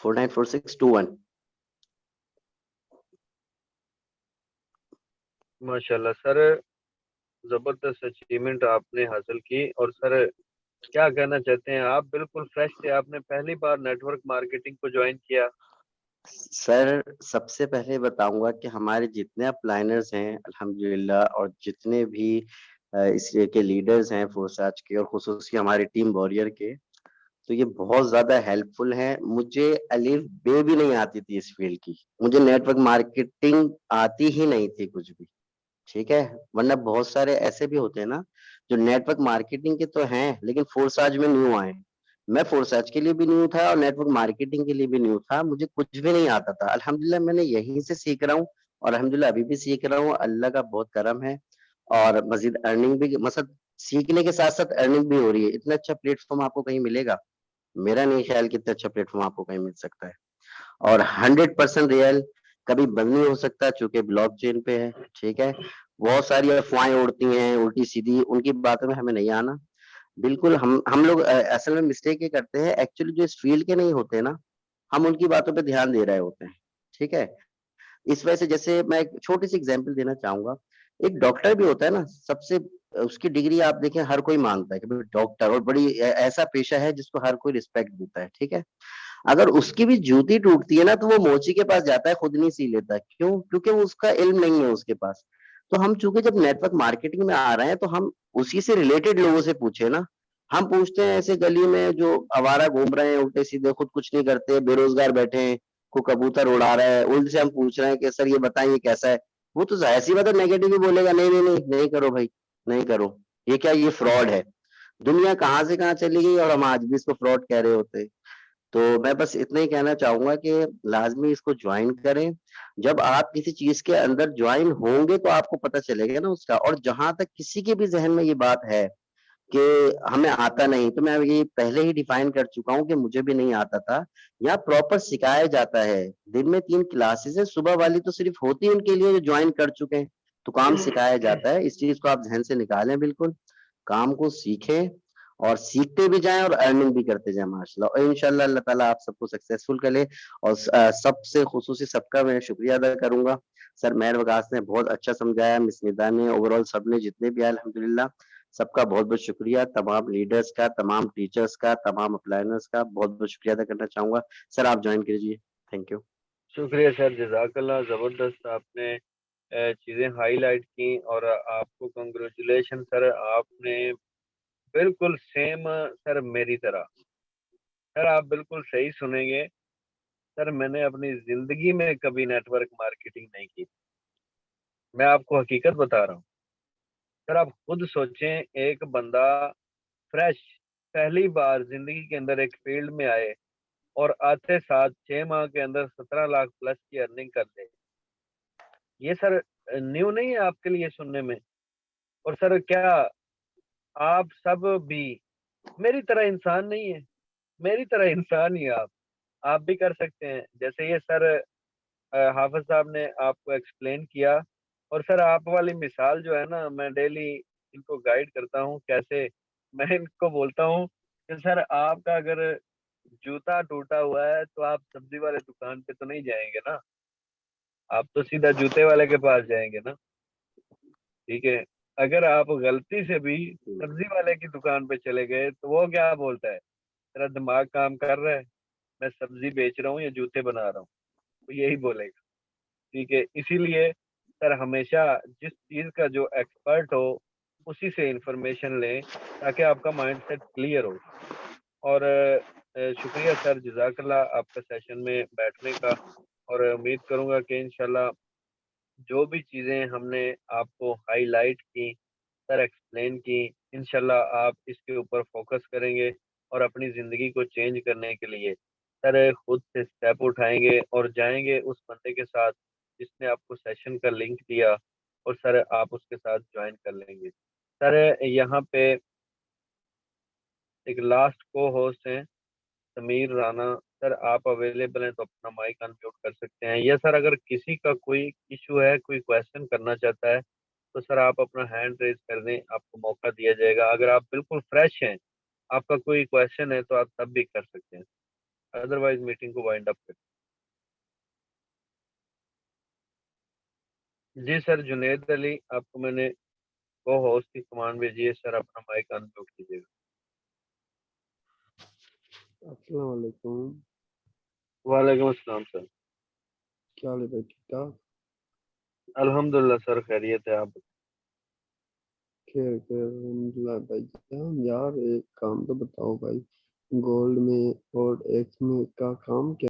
494621। माशाल्लाह सर, जबरदस्त अचीवमेंट आपने हासिल की। और सर क्या कहना चाहते हैं आप? बिल्कुल फ्रेश थे, आपने पहली बार नेटवर्क मार्केटिंग को ज्वाइन किया। सर सबसे पहले बताऊंगा कि हमारे जितने अप्लाइनर्स हैं अल्हम्दुलिल्लाह, और जितने भी इस के लीडर्स हैं फोरसाज के, और खुसूसी हमारे टीम वॉरियर के, तो ये बहुत ज्यादा हेल्पफुल है। मुझे अलिफ बे भी नहीं आती थी इस फील्ड की, मुझे नेटवर्क मार्केटिंग आती ही नहीं थी कुछ भी, ठीक है? वरना बहुत सारे ऐसे भी होते हैं ना जो नेटवर्क मार्केटिंग के तो हैं लेकिन फोरसाज में न्यू आए। मैं फोरसाज के लिए भी न्यू था और नेटवर्क मार्केटिंग के लिए भी न्यू था, मुझे कुछ भी नहीं आता था। अल्हम्दुलिल्लाह मैंने यहीं से सीख रहा हूँ, और अल्हम्दुलिल्लाह अभी भी सीख रहा हूँ, अल्लाह का बहुत करम है। और मजीद अर्निंग भी, मतलब सीखने के साथ साथ अर्निंग भी हो रही है। इतना अच्छा प्लेटफॉर्म आपको कहीं मिलेगा? मेरा नहीं ख्याल कि इतना अच्छा प्लेटफॉर्म आपको कहीं मिल सकता है। और 100% रियल, कभी बंद नहीं हो सकता चूंकि ब्लॉकचेन पे है, ठीक है? बहुत सारी अफवाहें उड़ती हैं उल्टी सीधी, उनकी बातों में हमें नहीं आना। बिल्कुल हम लोग असल में मिस्टेक ये करते हैं, एक्चुअली जो इस फील्ड के नहीं होते ना, हम उनकी बातों पे ध्यान दे रहे होते हैं, ठीक है? इस वजह से, जैसे मैं एक छोटी सी एग्जांपल देना चाहूंगा, एक डॉक्टर भी होता है ना, सबसे उसकी डिग्री आप देखें हर कोई मानता है कि भाई डॉक्टर, और बड़ी ऐसा पेशा है जिसको हर कोई रिस्पेक्ट देता है, ठीक है? अगर उसकी भी जूती टूटती है ना तो वो मोची के पास जाता है, खुद नहीं सी लेता। क्यों? क्योंकि वो उसका इल्म नहीं है उसके पास। तो हम चूंकि जब नेटवर्क मार्केटिंग में आ रहे हैं तो हम उसी से रिलेटेड लोगों से पूछे ना, हम पूछते हैं ऐसे गली में जो आवारा घूम रहे हैं उल्टे सीधे, खुद कुछ नहीं करते, बेरोजगार बैठे हैं, को कबूतर उड़ा रहा है, उल्टे से हम पूछ रहे हैं कि सर ये बताइए कैसा है, वो तो जाहिर सी बात है नेगेटिव ही बोलेगा, नहीं नहीं नहीं नहीं करो भाई, नहीं करो, ये क्या, ये फ्रॉड है। दुनिया कहाँ से कहाँ चली गई और हम आज भी इसको फ्रॉड कह रहे होते हैं। तो मैं बस इतना ही कहना चाहूंगा कि लाजमी इसको ज्वाइन करें। जब आप किसी चीज के अंदर ज्वाइन होंगे तो आपको पता चलेगा ना उसका। और जहां तक किसी के भी जहन में ये बात है कि हमें आता नहीं, तो मैं ये पहले ही डिफाइन कर चुका हूँ कि मुझे भी नहीं आता था। यहाँ प्रॉपर सिखाया जाता है, दिन में 3 क्लासेस है, सुबह वाली तो सिर्फ होती है उनके लिए जो ज्वाइन कर चुके हैं, तो काम सिखाया जाता है। इस चीज को आप जहन से निकालें, बिल्कुल काम को सीखें और सीखते भी जाएं और अर्निंग भी करते जाएं माशाल्लाह। और इंशाल्लाह अल्लाह ताला आप सबको सक्सेसफुल करे। और सबसे खुसूसी सबका मैं शुक्रिया अदा करूंगा। सर मेहर वकास ने बहुत अच्छा समझाया, मिस निदा ने, ओवरऑल सबने जितने भी आए अल्हम्दुलिल्लाह, सबका बहुत बहुत शुक्रिया। तमाम लीडर्स का, तमाम टीचर्स का, तमाम अप्लाइनर्स का बहुत बहुत शुक्रिया अदा करना चाहूंगा। सर आप ज्वाइन कीजिए। Thank you. शुक्रिया सर, जज़ाकल्लाह, ज़बरदस्त आपने चीज़ें हाईलाइट की और आपको कंग्रेचुलेशन सर, आपने बिल्कुल सेम सर मेरी तरह, सर आप बिल्कुल सही सुनेंगे। सर मैंने अपनी ज़िंदगी में कभी नेटवर्क मार्केटिंग नहीं की। मैं आपको हकीकत बता रहा हूँ। सर आप खुद सोचें, एक बंदा फ्रेश पहली बार ज़िंदगी के अंदर एक फील्ड में आए और आते साथ 6 माह के अंदर 17 लाख प्लस की अर्निंग कर ले। ये सर न्यू नहीं है आपके लिए सुनने में। और सर क्या आप सब भी मेरी तरह इंसान नहीं है? मेरी तरह इंसान ही आप भी कर सकते हैं। जैसे ये सर हाफ़िज़ साहब ने आपको एक्सप्लेन किया। और सर आप वाली मिसाल जो है ना, मैं डेली इनको गाइड करता हूँ कैसे। मैं इनको बोलता हूँ कि सर आपका अगर जूता टूटा हुआ है तो आप सब्जी वाले दुकान पे तो नहीं जाएंगे ना, आप तो सीधा जूते वाले के पास जाएंगे ना। ठीक है, अगर आप गलती से भी सब्जी वाले की दुकान पे चले गए तो वो क्या बोलता है, तेरा दिमाग काम कर रहा है, मैं सब्जी बेच रहा हूँ या जूते बना रहा हूँ, तो यही बोलेगा। ठीक है, इसीलिए सर हमेशा जिस चीज़ का जो एक्सपर्ट हो उसी से इंफॉर्मेशन लें ताकि आपका माइंडसेट क्लियर हो। और शुक्रिया सर, जज़ाकल्लाह आपका सेशन में बैठने का। और उम्मीद करूँगा कि इंशाल्लाह जो भी चीज़ें हमने आपको हाईलाइट की, सर एक्सप्लेन की, इंशाल्लाह आप इसके ऊपर फोकस करेंगे और अपनी ज़िंदगी को चेंज करने के लिए सर खुद से स्टेप उठाएँगे और जाएँगे उस बंदे के साथ जिसने आपको सेशन का लिंक दिया और सर आप उसके साथ जॉइन कर लेंगे। सर यहाँ पे एक लास्ट को-होस्ट हैं समीर राणा, सर आप अवेलेबल हैं तो अपना माइक अनम्यूट कर सकते हैं। या सर अगर किसी का कोई इश्यू है, कोई क्वेश्चन करना चाहता है, तो सर आप अपना हैंड रेज़ कर दें, आपको मौका दिया जाएगा। अगर आप बिल्कुल फ्रेश हैं, आपका कोई क्वेश्चन है तो आप तब भी कर सकते हैं। अदरवाइज़ मीटिंग को वाइंड अप करते हैं। जी सर, जुनैद अली आपको मैंने को-होस्ट की कमांड भेजी है, सर अपना माइक अनम्यूट कीजिएगा। अस्सलाम वालेकुम। वालेकुम अस्सलाम सर। क्या हाल है भाई, ठीक ठाक? अल्हम्दुलिल्लाह सर, खैरियत है, आप खैर खैर अल्हम्दुलिल्लाह भाई जान। यार एक काम तो बताओ भाई, गोल्ड में और एक्स में का काम क्या